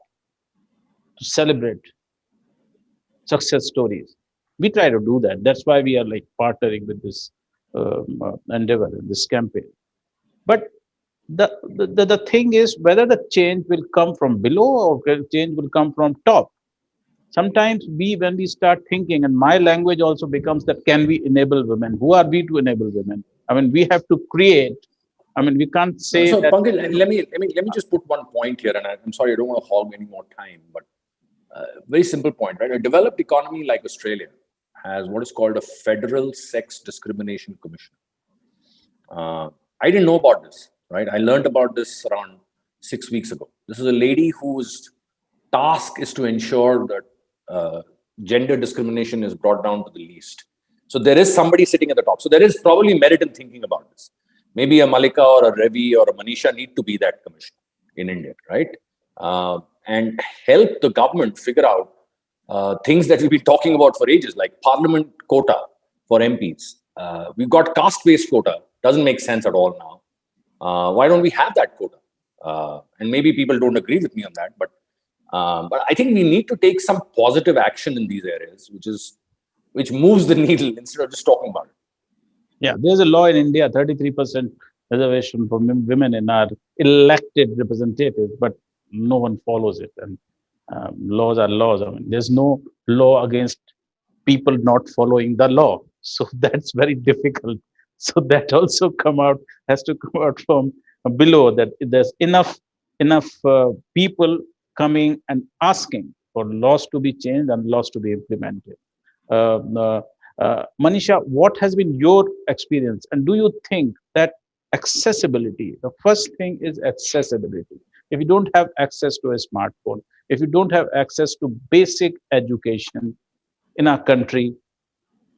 to celebrate success stories. We try to do that. That's why we are like partnering with this endeavor, this campaign. But the thing is whether the change will come from below or change will come from top. Sometimes when we start thinking, and my language also becomes that, can we enable women? Who are we to enable women? I mean, we have to create. I mean, we can't say so that. Pankaj, let me just put one point here, and I'm sorry, I don't want to hog any more time, but very simple point, right? A developed economy like Australia has what is called a Federal Sex Discrimination Commission. I didn't know about this, right? I learned about this around 6 weeks ago. This is a lady whose task is to ensure that gender discrimination is brought down to the least. So there is somebody sitting at the top. So there is probably merit in thinking about this. Maybe a Malika or a Ravi or a Manisha need to be that commission in India, right? And help the government figure out things that we've been talking about for ages, like parliament quota for MPs. We've got caste-based quota. Doesn't make sense at all now. Why don't we have that quota? And maybe people don't agree with me on that, but I think we need to take some positive action in these areas, which moves the needle instead of just talking about it. Yeah, there's a law in India, 33% reservation for women in our elected representatives, but no one follows it. And laws are laws. I mean, there's no law against people not following the law. So that's very difficult. So that also has to come out from below, that there's enough people coming and asking for laws to be changed and laws to be implemented. Manisha, what has been your experience? And do you think that accessibility, the first thing is accessibility. If you don't have access to a smartphone, if you don't have access to basic education in our country,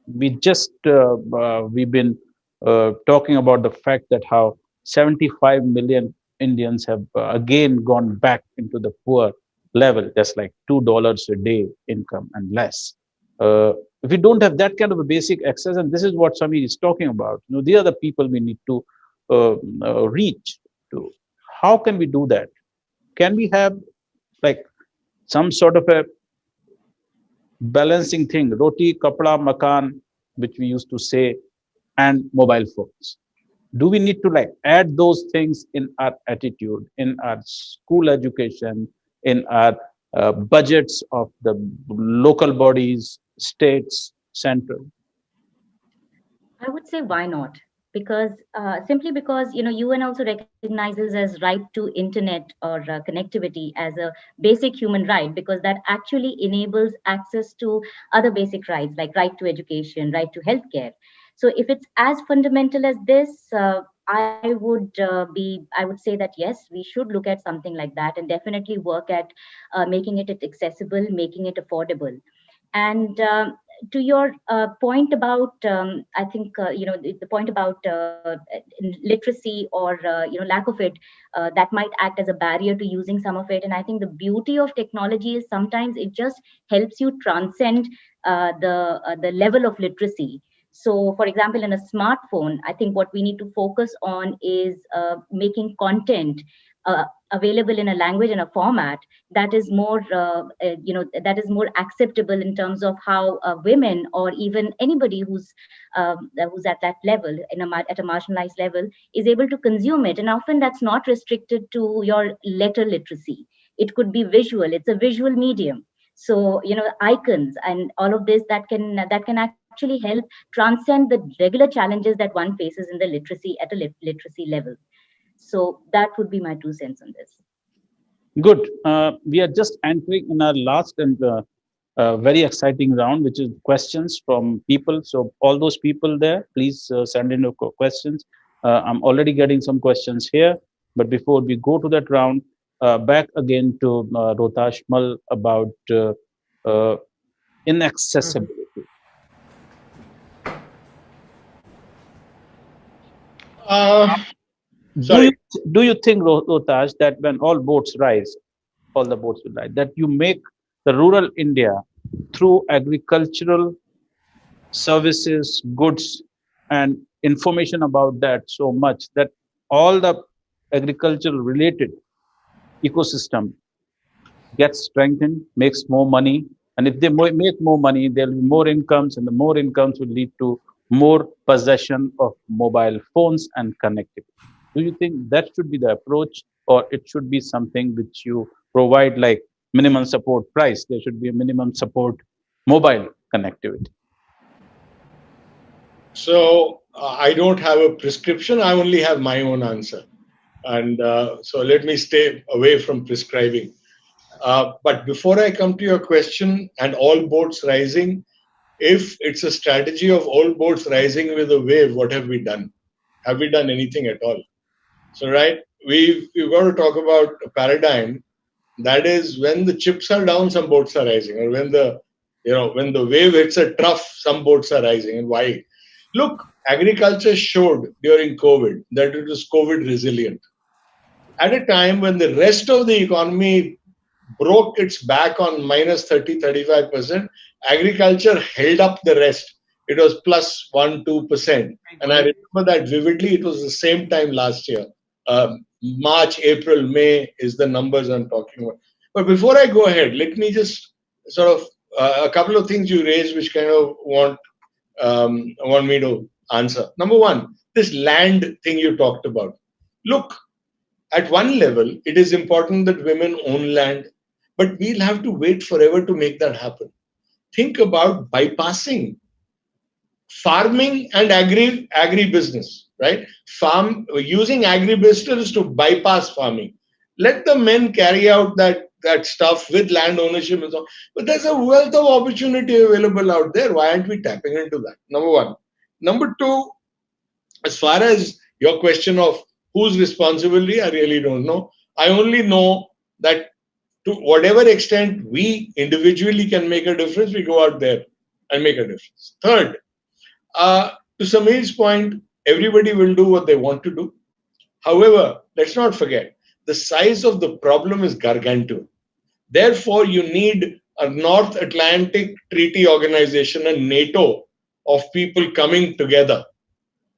we've been talking about the fact that how 75 million Indians have again gone back into the poor level, just like $2 a day income and less. If we don't have that kind of a basic access, and this is what Samir is talking about, these are the people we need to reach to. How can we do that? Can we have like some sort of a balancing thing, roti, kapda, makan, which we used to say, and mobile phones? Do we need to like add those things in our attitude, in our school education, in our budgets of the local bodies, states, central? I would say why not? Because simply because UN also recognizes as right to internet or connectivity as a basic human right, because that actually enables access to other basic rights like right to education, right to healthcare. So if it's as fundamental as this, I would say that yes, we should look at something like that and definitely work at making it accessible, making it affordable. And to your point about, I think the point about literacy or lack of it, that might act as a barrier to using some of it. And I think the beauty of technology is sometimes it just helps you transcend the level of literacy. So, for example, in a smartphone, I think what we need to focus on is making content available in a language and a format that is more, that is more acceptable in terms of how women or even anybody who's at that level, at a marginalized level, is able to consume it. And often that's not restricted to your letter literacy. It could be visual. It's a visual medium. So, icons and all of this that can actually help transcend the regular challenges that one faces in the literacy at a literacy level. So that would be my 2 cents on this. Good. We are just entering in our last and very exciting round, which is questions from people. So all those people there, please send in your questions. I'm already getting some questions here, but before we go to that round, back again to Rohtash Mal about inaccessibility. Sorry. Do you think, Rohtash, that when all boats rise, all the boats will rise, that you make the rural India through agricultural services, goods, and information about that so much that all the agricultural related ecosystem gets strengthened, makes more money, and if they make more money, there will be more incomes, and the more incomes will lead to more possession of mobile phones and connectivity. Do you think that should be the approach, or it should be something which you provide like minimum support price? There should be a minimum support mobile connectivity. So I don't have a prescription. I only have my own answer. And so let me stay away from prescribing. But before I come to your question, and all boats rising, if it's a strategy of all boats rising with a wave, what have we done? Have we done anything at all? So, right, we've got to talk about a paradigm. That is, when the chips are down, some boats are rising, or when the wave hits a trough, some boats are rising. And why? Look, agriculture showed during COVID that it was COVID resilient. At a time when the rest of the economy broke its back on minus 30, 35%, agriculture held up the rest. It was plus 1-2%. And I remember that vividly. It was the same time last year. March, April, May is the numbers I'm talking about. But before I go ahead, let me just sort of a couple of things you raised which kind of want me to answer. Number one, this land thing you talked about. Look, at one level, it is important that women own land, but we'll have to wait forever to make that happen. Think about bypassing farming and agribusiness, right? Using agribusiness to bypass farming. Let the men carry out that stuff with land ownership and so on. But there's a wealth of opportunity available out there. Why aren't we tapping into that? Number one. Number two, as far as your question of whose responsibility, I really don't know. I only know that to whatever extent we individually can make a difference, we go out there and make a difference. Third, to Sameer's point, everybody will do what they want to do. However, let's not forget, the size of the problem is gargantuan. Therefore, you need a North Atlantic Treaty Organization, a NATO of people coming together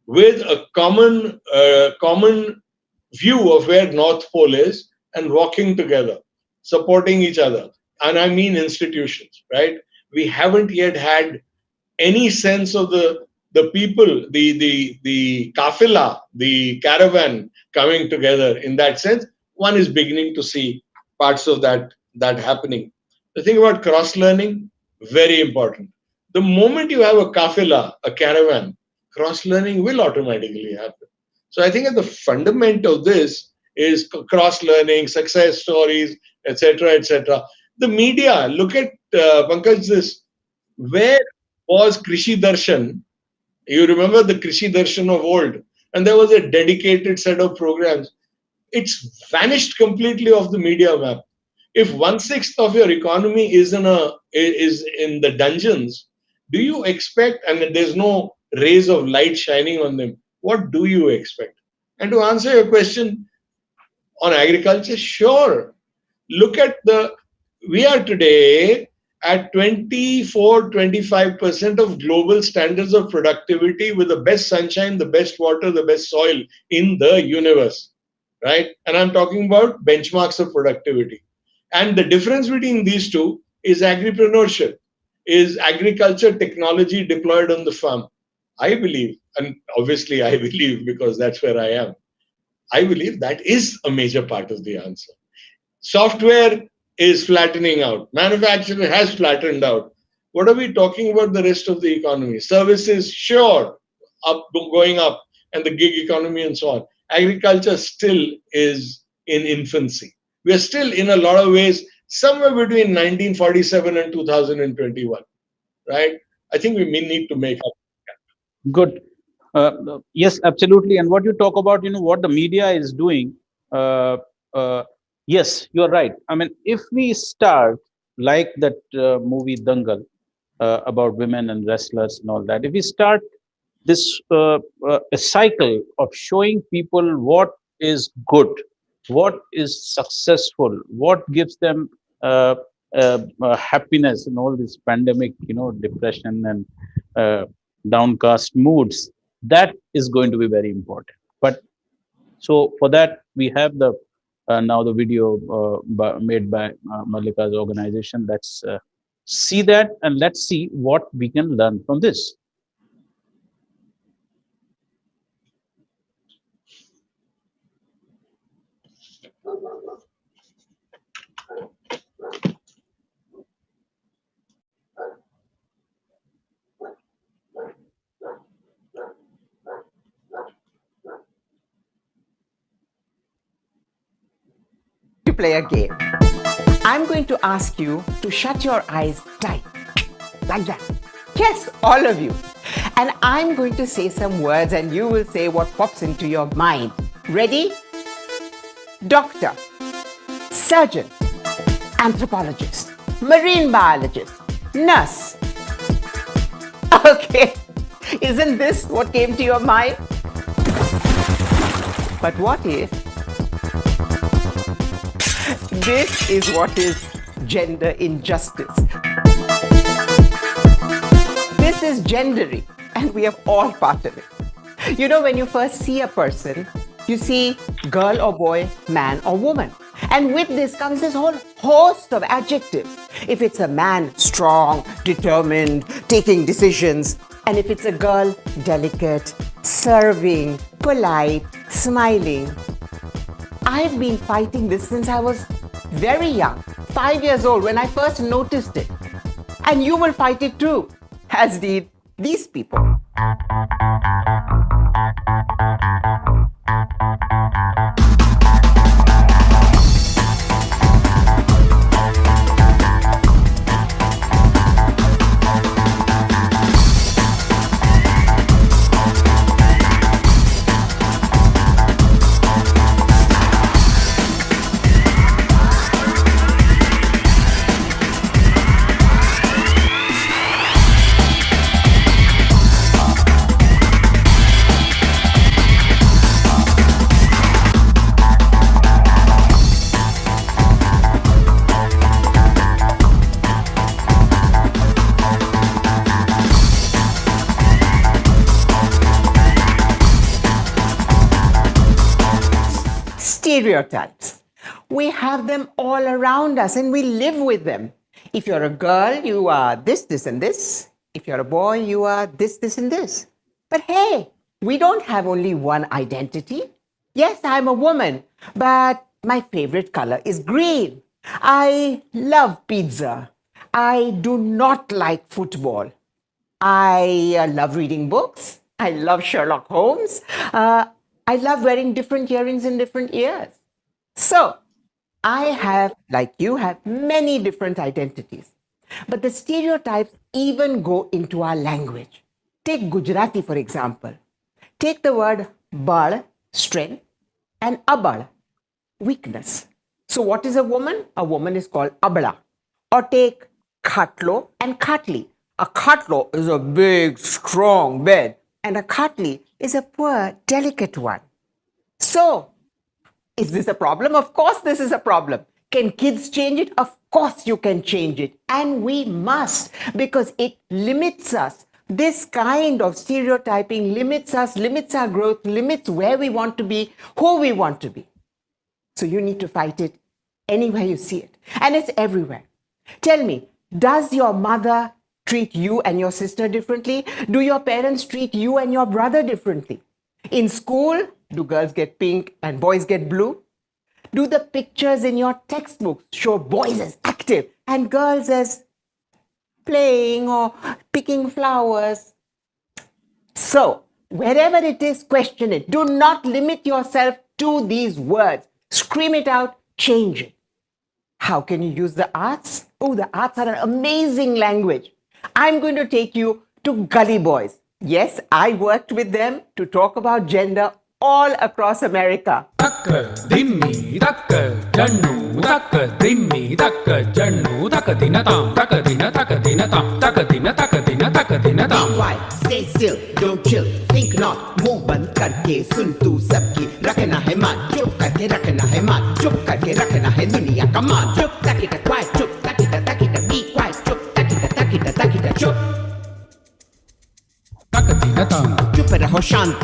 with a common view of where North Pole is and walking together, supporting each other. And I mean institutions, right? We haven't yet had any sense of the people, the kafila, the caravan coming together in that sense. One is beginning to see parts of that happening. The thing about cross-learning, very important. The moment you have a kafila, a caravan, cross-learning will automatically happen. So I think at the fundament of this is cross-learning, success stories, etc., etc. The media, look at, Pankaj, this, where was Krishi Darshan? You remember the Krishi Darshan of old, and there was a dedicated set of programs. It's vanished completely off the media map. If 1/6 of your economy is in the dungeons, do you expect, and there's no rays of light shining on them, what do you expect? And to answer your question on agriculture, sure. Look at we are today at 24-25% of global standards of productivity with the best sunshine, the best water, the best soil in the universe, right? And I'm talking about benchmarks of productivity. And the difference between these two is agripreneurship, is agriculture technology deployed on the farm. I believe, and obviously I believe because that's where I am, I believe that is a major part of the answer. Software is flattening out. Manufacturing has flattened out. What are we talking about the rest of the economy? Services, sure, going up, and the gig economy and so on. Agriculture still is in infancy. We are still, in a lot of ways, somewhere between 1947 and 2021, right? I think we may need to make up. Good. Yes, absolutely. And what you talk about, what the media is doing, Yes, you're right. I mean, if we start like that movie Dangal about women and wrestlers and all that, if we start this a cycle of showing people what is good, what is successful, what gives them happiness in all this pandemic, depression and uh, downcast moods, that is going to be very important. But so for that, we have the now the video made by Mallika's organization. Let's see that and let's see what we can learn from this. To play a game. I'm going to ask you to shut your eyes tight, like that. Yes, all of you. And I'm going to say some words and you will say what pops into your mind. Ready? Doctor, surgeon, anthropologist, marine biologist, nurse. Okay, isn't this what came to your mind? But what if this is what is gender injustice? This is gendery, and we have all part of it. You know, when you first see a person, you see girl or boy, man or woman. And with this comes this whole host of adjectives. If it's a man, strong, determined, taking decisions. And if it's a girl, delicate, serving, polite, smiling. I've been fighting this since I was very young, 5 years old, when I first noticed it. And you will fight it too, as did these people. Stereotypes. We have them all around us and we live with them. If you're a girl, you are this, this, and this. If you're a boy, you are this, this, and this. But hey, we don't have only one identity. Yes, I'm a woman, but my favorite color is green. I love pizza. I do not like football. I love reading books. I love Sherlock Holmes. I love wearing different earrings in different ears. So, I have, like you have, many different identities. But the stereotypes even go into our language. Take Gujarati, for example. Take the word bal, strength, and abal, weakness. So, what is a woman? A woman is called abla. Or take khatlo and khatli. A khatlo is a big, strong bed, and a khatli is a poor, delicate one. So, is this a problem? Of course, this is a problem. Can kids change it? Of course, you can change it. And we must, because it limits us. This kind of stereotyping limits us, limits our growth, limits where we want to be, who we want to be. So, you need to fight it anywhere you see it. And it's everywhere. Tell me, does your mother treat you and your sister differently? Do your parents treat you and your brother differently? In school, do girls get pink and boys get blue? Do the pictures in your textbooks show boys as active and girls as playing or picking flowers? So, wherever it is, question it. Do not limit yourself to these words. Scream it out, change it. How can you use the arts? Oh, the arts are an amazing language. I'm going to take you to Gully Boys. Yes, I worked with them to talk about gender all across America. Dhimmi, tak jannu tak dimmi tak jannu tak dinatam tak dinatam tak dinatam. Be quiet, stay still, don't chill, think not, मुंह बंद करके सुन तू सबकी, रखना है मान, चुप करके रखना है मान, चुप करके रखना है दुनिया का मान, चुप ताकिटा quiet, चुप ताकिटा be quiet, चुप ताकिटा चुप. चुप रहो शांत,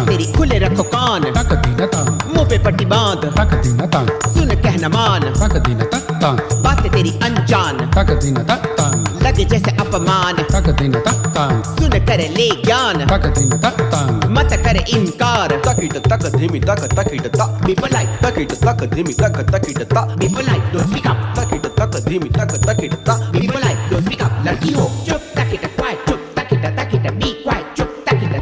तेरी खुले रखो कान, मुंह पे पट्टी बांध, सुन कहना मान, बातें तेरी अनजान, लगे जैसे अपमान, सुन करे ले ज्ञान, मत करे इनकार. Be polite, be polite, don't speak up. Be polite, don't speak up. लड़की हो चुप ताकिटा quiet, चुप ताकिटा be quiet, चुप ताकिटा.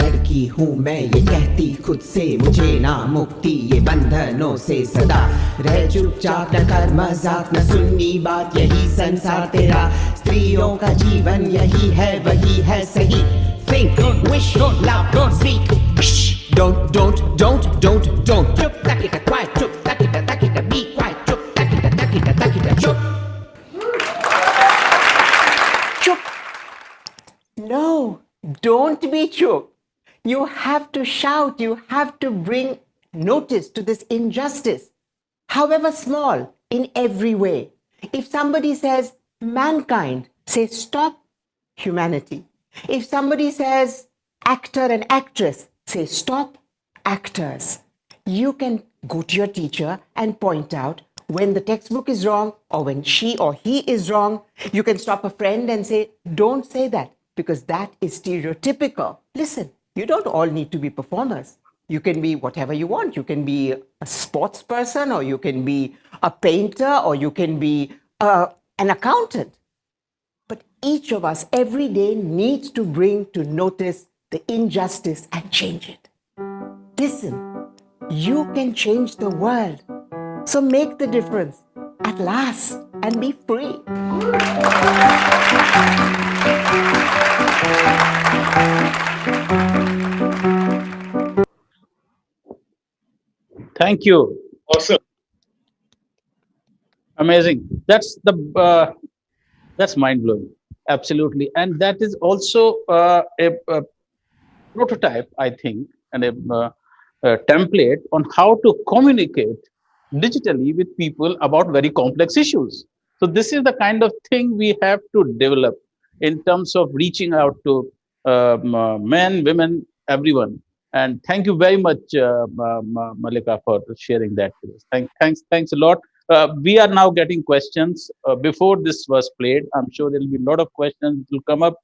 लड़की हूँ मैं ये कहती खुद से, मुझे ना मुक्ति ये बंधनों से सदा. रह चुपचाप न कर मजाक, न सुननी बात, यही संसार तेरा. स्त्रियों का जीवन यही है, वही है सही. Think, wish, love, speak. Don't. चुप ताकिटा quiet, चुप ताकिटा be quiet, चुप ताकिटा चुप. Chup. No, don't be chup. You have to shout, you have to bring notice to this injustice, however small, in every way. If somebody says mankind, say stop humanity. If somebody says actor and actress, say stop actors. You can go to your teacher and point out when the textbook is wrong or when she or he is wrong. You can stop a friend and say, don't say that because that is stereotypical. Listen, you don't all need to be performers. You can be whatever you want. You can be a sports person, or you can be a painter, or you can be an accountant. But each of us every day needs to bring to notice the injustice and change it. Listen, you can change the world. So make the difference at last and be free. Thank you. Awesome. Amazing. That's mind blowing. Absolutely. And that is also a prototype, I think, and a template on how to communicate digitally with people about very complex issues. So this is the kind of thing we have to develop in terms of reaching out to men, women, everyone. And thank you very much, Mallika, for sharing that with us. Thanks a lot. We are now getting questions. Before this was played, I'm sure there will be a lot of questions that will come up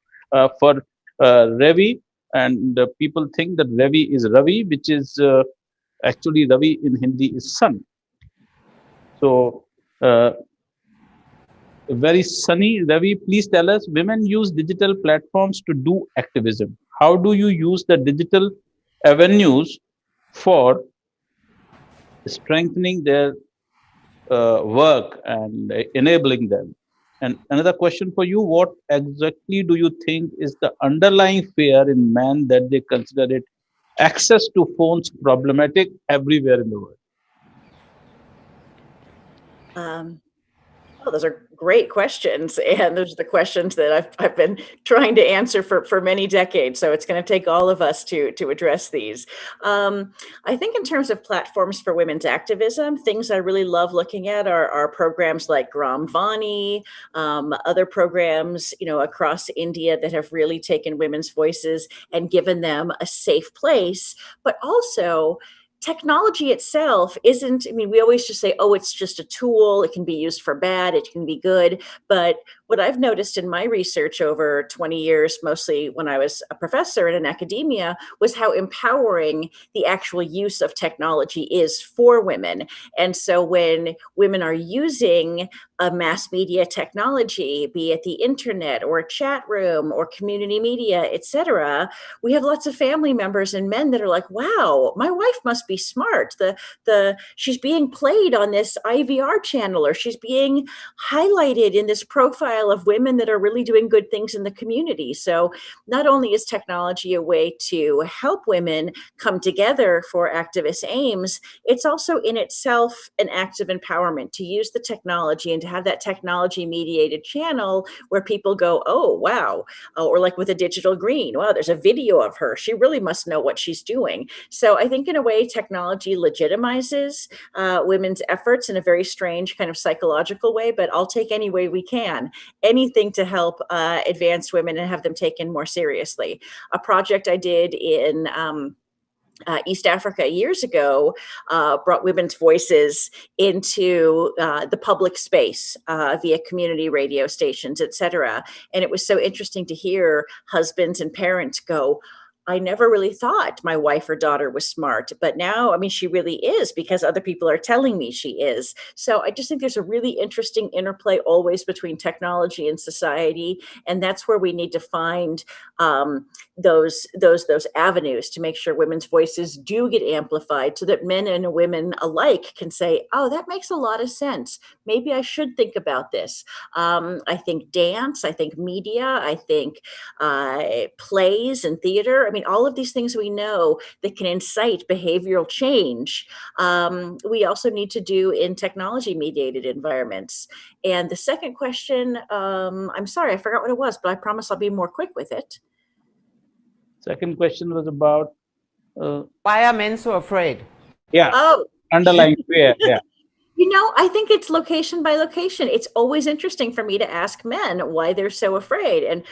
for Ravi. And people think that Ravi is Ravi, which is actually Ravi in Hindi is sun. So, very sunny. Ravi, please tell us, women use digital platforms to do activism. How do you use the digital avenues for strengthening their work and enabling them? And another question for you, what exactly do you think is the underlying fear in men that they consider it access to phones problematic everywhere in the world? Well, those are great questions, and those are the questions that I've been trying to answer for many decades. So it's going to take all of us to address these. I think in terms of platforms for women's activism, things I really love looking at are programs like Gram Vani, other programs, across India that have really taken women's voices and given them a safe place, but also technology itself isn't, we always just say, oh, it's just a tool. It can be used for bad. It can be good. But what I've noticed in my research over 20 years, mostly when I was a professor in academia, was how empowering the actual use of technology is for women. And so when women are using a mass media technology, be it the internet or a chat room or community media, etc., we have lots of family members and men that are like, wow, my wife must be smart. She's being played on this IVR channel, or she's being highlighted in this profile of women that are really doing good things in the community. So not only is technology a way to help women come together for activist aims, it's also in itself an act of empowerment to use the technology and to have that technology mediated channel where people go, oh, wow. Or like with a digital green, wow, there's a video of her. She really must know what she's doing. So I think in a way, technology legitimizes women's efforts in a very strange kind of psychological way, but I'll take any way we can, anything to help advance women and have them taken more seriously. A project I did in East Africa years ago brought women's voices into the public space via community radio stations, et cetera. And it was so interesting to hear husbands and parents go, I never really thought my wife or daughter was smart, but now, I mean, she really is because other people are telling me she is. So I just think there's a really interesting interplay always between technology and society. And that's where we need to find those avenues to make sure women's voices do get amplified so that men and women alike can say, oh, that makes a lot of sense. Maybe I should think about this. I think dance, I think media, I think plays and theater. I mean, all of these things we know that can incite behavioral change, we also need to do in technology-mediated environments. And the second question, I'm sorry, I forgot what it was, but I promise I'll be more quick with it. Second question was about... why are men so afraid? Yeah, underlying fear, yeah. You know, I think it's location by location. It's always interesting for me to ask men why they're so afraid. And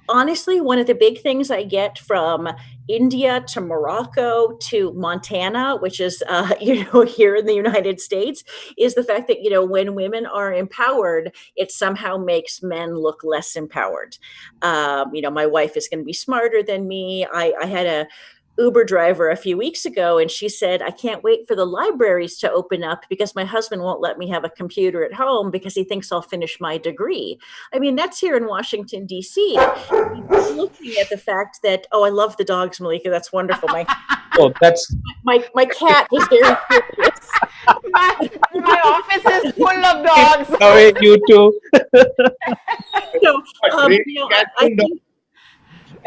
honestly, one of the big things I get from India to Morocco to Montana, which is, here in the United States, is the fact that, when women are empowered, it somehow makes men look less empowered. My wife is going to be smarter than me. I had a Uber driver a few weeks ago, and she said, I can't wait for the libraries to open up because my husband won't let me have a computer at home because he thinks I'll finish my degree. I mean, that's here in Washington, D.C. Looking at the fact that, I love the dogs, Malika. That's wonderful. My cat was very curious. My office is full of dogs. Sorry, you too.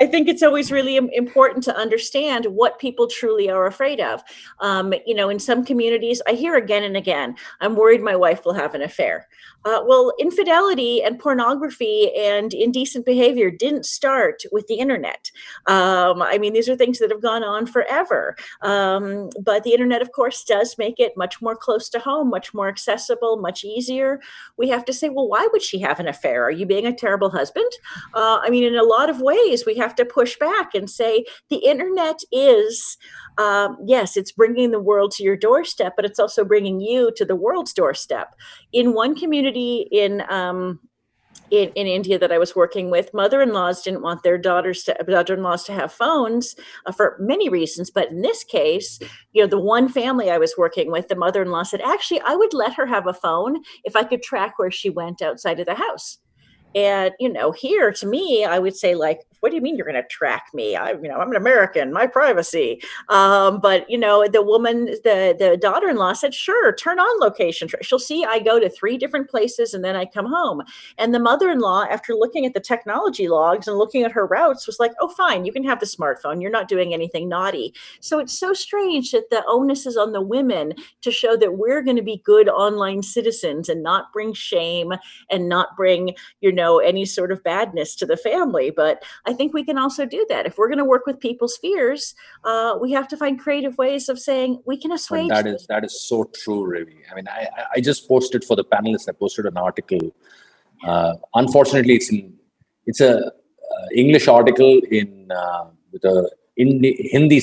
I think it's always really important to understand what people truly are afraid of. In some communities, I hear again and again, I'm worried my wife will have an affair. Well, infidelity and pornography and indecent behavior didn't start with the internet. These are things that have gone on forever. But the internet, of course, does make it much more close to home, much more accessible, much easier. We have to say, well, why would she have an affair? Are you being a terrible husband? In a lot of ways, we have to push back and say the internet is, yes, it's bringing the world to your doorstep, but it's also bringing you to the world's doorstep. In one community in India that I was working with, mother-in-laws didn't want their daughter-in-laws to have phones for many reasons. But in this case, the one family I was working with, the mother-in-law said, actually, I would let her have a phone if I could track where she went outside of the house. And, here to me, I would say, like, what do you mean you're going to track me? I'm an American, my privacy. But the woman, the daughter-in-law said, sure, turn on location. She'll see I go to 3 different places and then I come home. And the mother-in-law, after looking at the technology logs and looking at her routes, was like, oh, fine, you can have the smartphone. You're not doing anything naughty. So it's so strange that the onus is on the women to show that we're going to be good online citizens and not bring shame and not bring, any sort of badness to the family. But I think we can also do that. If we're going to work with people's fears, we have to find creative ways of saying we can assuage. That is so true, Ravi. I just posted for the panelists. I posted an article. Unfortunately, it's a English article with a Hindi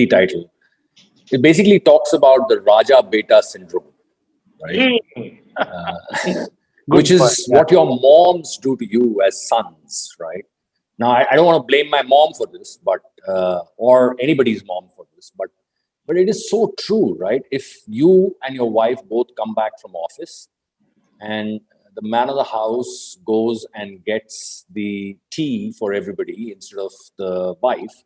title. It basically talks about the Raja Beta syndrome, right? Which is what your moms do to you as sons, right? Now, I don't want to blame my mom for this, but or anybody's mom for this, but it is so true, right? If you and your wife both come back from office and the man of the house goes and gets the tea for everybody instead of the wife,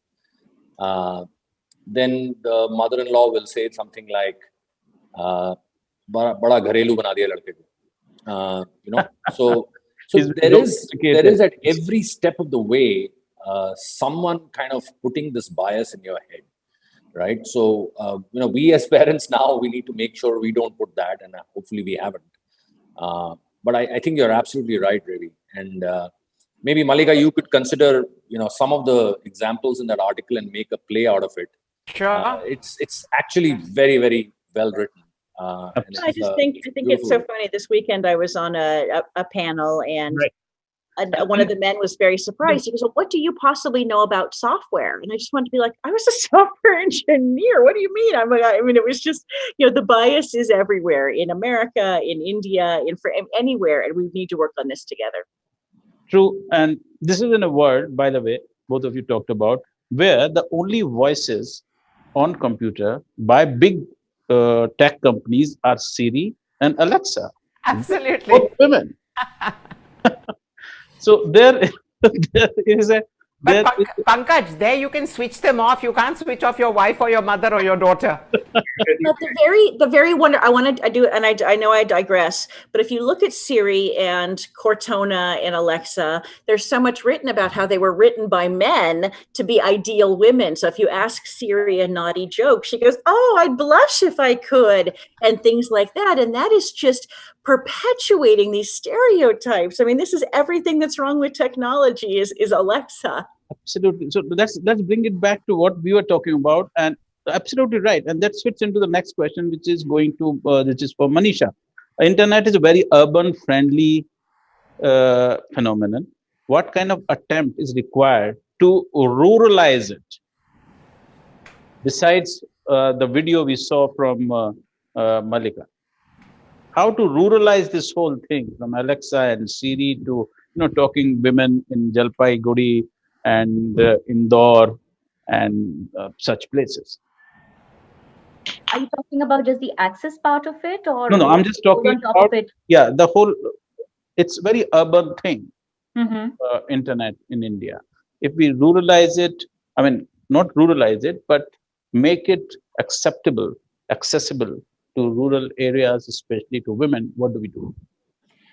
then the mother-in-law will say something like, "Bada gharelu bana diya ladke ko." So there is at every step of the way someone kind of putting this bias in your head, right? So we as parents now, we need to make sure we don't put that, and hopefully we haven't. But I think you're absolutely right, Ravi. And maybe Mallika, you could consider some of the examples in that article and make a play out of it. Sure. It's actually very, very well written. I just think it's so funny. This weekend I was on a panel, and one of the men was very surprised. He goes, "Well, what do you possibly know about software?" And I just wanted to be like, "I was a software engineer. What do you mean?" It was just, the bias is everywhere, in America, in India, anywhere, and we need to work on this together. True. And this is in a world, by the way, both of you talked about, where the only voices on computer by big tech companies are Siri and Alexa. Absolutely. Both women. So there is a... But Pankaj, there you can switch them off. You can't switch off your wife or your mother or your daughter. But the very wonder I know I digress, but if you look at Siri and Cortana and Alexa, there's so much written about how they were written by men to be ideal women. So if you ask Siri a naughty joke, she goes, "Oh, I'd blush if I could," and things like that. And that is just perpetuating these stereotypes. I mean, this is everything that's wrong with technology is Alexa. Absolutely. So let's bring it back to what we were talking about, and absolutely right. And that fits into the next question, which is for Manisha. Internet is a very urban-friendly phenomenon. What kind of attempt is required to ruralize it? Besides the video we saw from Mallika, how to ruralize this whole thing from Alexa and Siri to talking women in Jalpaiguri and Indore and such places. Are you talking about just the access part of it, or no? I'm just talking about it. Yeah, the whole. It's very urban thing. Internet in India. If we ruralize it, I mean, not ruralize it, but make it accessible to rural areas, especially to women, what do we do?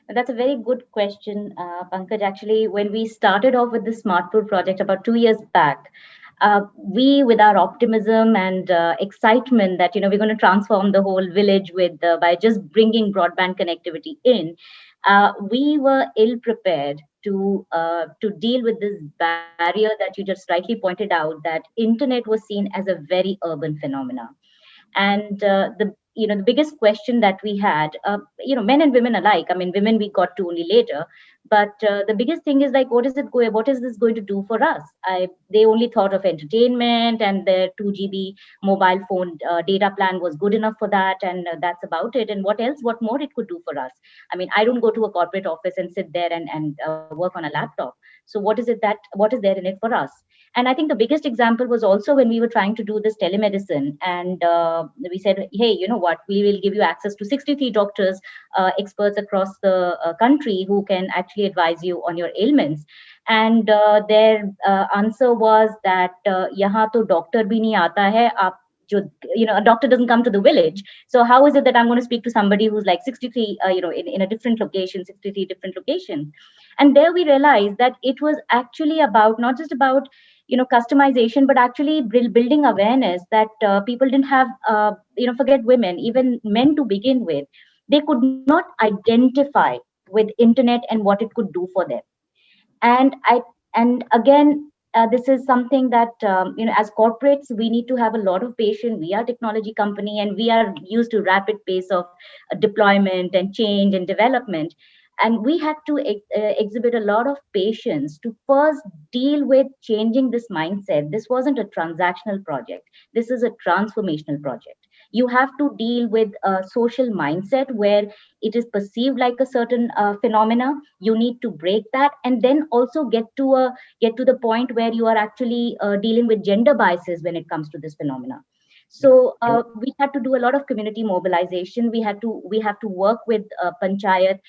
That's a very good question, Pankaj. Actually, when we started off with the SmartPur project about 2 years back, we, with our optimism and excitement that we're going to transform the whole village by just bringing broadband connectivity in, we were ill prepared to deal with this barrier that you just rightly pointed out, that internet was seen as a very urban phenomena. And the biggest question that we had, men and women alike, I mean, women we got to only later, but the biggest thing is like, what is this going to do for us? They only thought of entertainment, and their 2 GB mobile phone data plan was good enough for that, and that's about it. And what more it could do for us? I mean, I don't go to a corporate office and sit there and work on a laptop. So what is there in it for us? And I think the biggest example was also when we were trying to do this telemedicine, and we said, hey, you know what, we will give you access to 63 doctors, experts across the country who can actually advise you on your ailments. And their answer was that, yahan to doctor bhi nahi aata hai, a doctor doesn't come to the village. So how is it that I'm going to speak to somebody who's like 63, in a different location, 63 different locations? And there we realized that it was actually about, not just about, customization, but actually building awareness that people didn't have, forget women, even men to begin with, they could not identify with internet and what it could do for them. And again, this is something that, as corporates, we need to have a lot of patience. We are a technology company, and we are used to rapid pace of deployment and change and development. And we had to exhibit a lot of patience to first deal with changing this mindset. This wasn't a transactional project. This is a transformational project. You have to deal with a social mindset where it is perceived like a certain phenomena. You need to break that, and then also get to the point where you are actually dealing with gender biases when it comes to this phenomena. So we had to do a lot of community mobilization. We have to work with panchayat.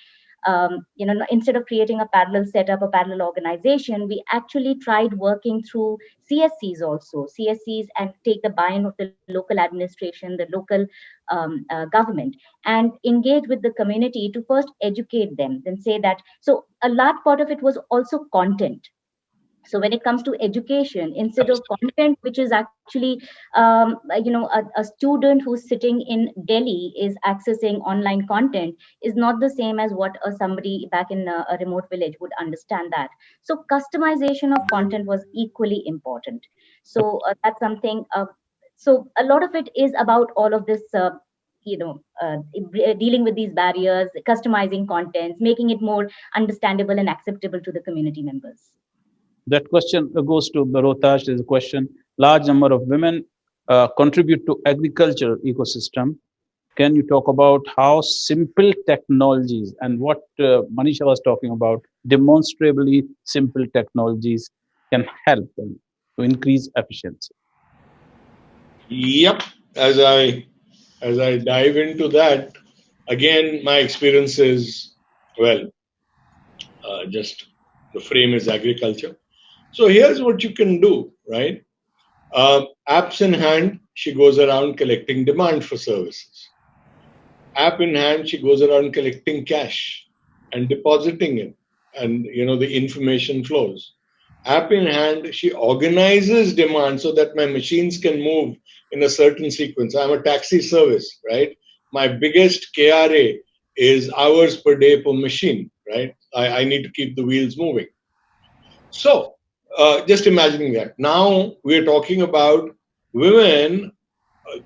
Instead of creating a parallel setup, a parallel organization, we actually tried working through CSCs also, CSCs, and take the buy-in of the local administration, the local government, and engage with the community to first educate them, then say that. So a large part of it was also content. So when it comes to education, instead of content, which is actually, a student who's sitting in Delhi is accessing online content, is not the same as what somebody back in a remote village would understand that. So customization of content was equally important. So that's something. So a lot of it is about all of this. Dealing with these barriers, customizing contents, making it more understandable and acceptable to the community members. That question goes to Rohtash. There's a question. Large number of women contribute to agriculture ecosystem. Can you talk about how simple technologies and what Manisha was talking about, demonstrably simple technologies can help them to increase efficiency? Yep. As I dive into that, again, my experience is, just the frame is agriculture. So here's what you can do, right? Apps in hand, she goes around collecting demand for services. App in hand, she goes around collecting cash and depositing it, and the information flows. App in hand, she organizes demand so that my machines can move in a certain sequence. I'm a taxi service, right? My biggest KRA is hours per day per machine, right? I need to keep the wheels moving. So just imagining that. Now we're talking about women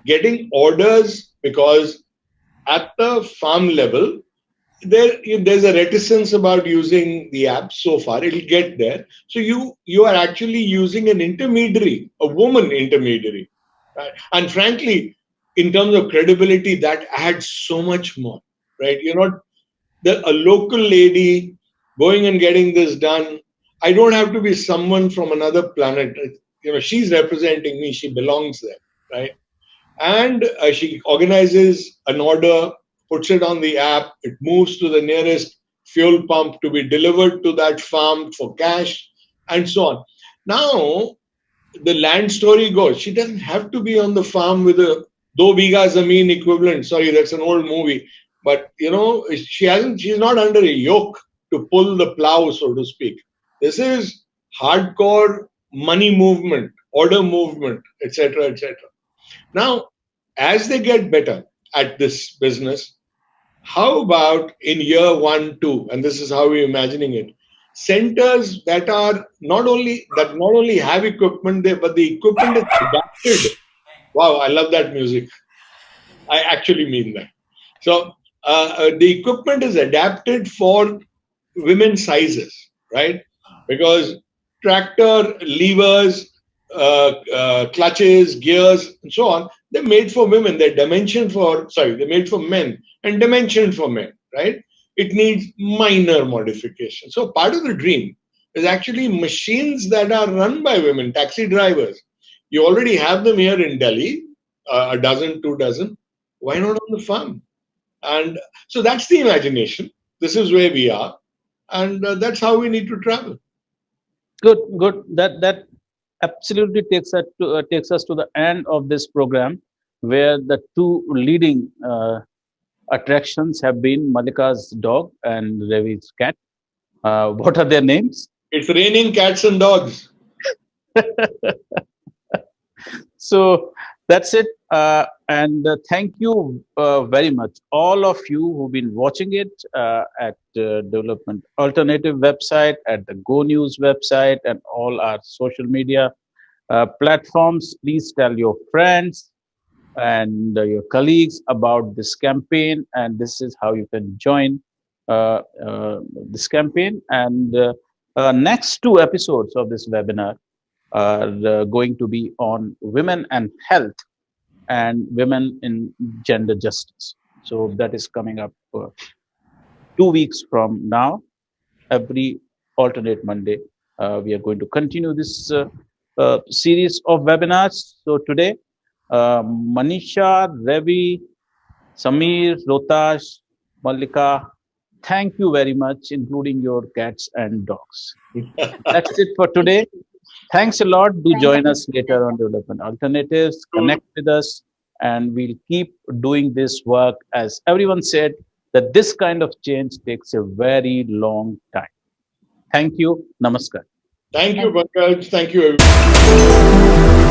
getting orders, because at the farm level, there's a reticence about using the app so far. It'll get there. So you are actually using an intermediary, a woman intermediary. Right? And frankly, in terms of credibility, that adds so much more, right? You're not a local lady going and getting this done. I don't have to be someone from another planet. She's representing me. She belongs there, right? And she organizes an order, puts it on the app. It moves to the nearest fuel pump to be delivered to that farm for cash, and so on. Now, the land story goes, she doesn't have to be on the farm with a Do Biga Zameen equivalent. Sorry, that's an old movie. But, she's not under a yoke to pull the plow, so to speak. This is hardcore money movement, order movement, etc., etc. Now, as they get better at this business, how about in year 1, 2, and this is how we're imagining it, centers that are not only have equipment there, but the equipment is adapted. Wow, I love that music. I actually mean that. So the equipment is adapted for women's sizes, right? Because tractor, levers, clutches, gears, and so on, they're made for women. They're made for men and dimensioned for men, right? It needs minor modification. So part of the dream is actually machines that are run by women, taxi drivers. You already have them here in Delhi, a dozen, 2 dozen. Why not on the farm? And so that's the imagination. This is where we are. And that's how we need to travel. Good. That absolutely takes us to the end of this program, where the two leading attractions have been Mallika's dog and Ravi's cat. What are their names? It's raining cats and dogs. So that's it. And thank you very much, all of you who've been watching it at Development Alternative website, at the Go News website, and all our social media platforms. Please tell your friends and your colleagues about this campaign, and this is how you can join this campaign. And next 2 episodes of this webinar are going to be on women and health and women in gender justice. So that is coming up 2 weeks from now. Every alternate Monday, we are going to continue this series of webinars. So today, Manisha, Ravi, Sameer, Rotash, Mallika, thank you very much, including your cats and dogs. That's it for today. Thanks a lot. Do join us later on Development Alternatives. Connect with us, and we'll keep doing this work. As everyone said, that this kind of change takes a very long time. Thank you. Namaskar. Thank you, Pankaj. Thank you, everyone.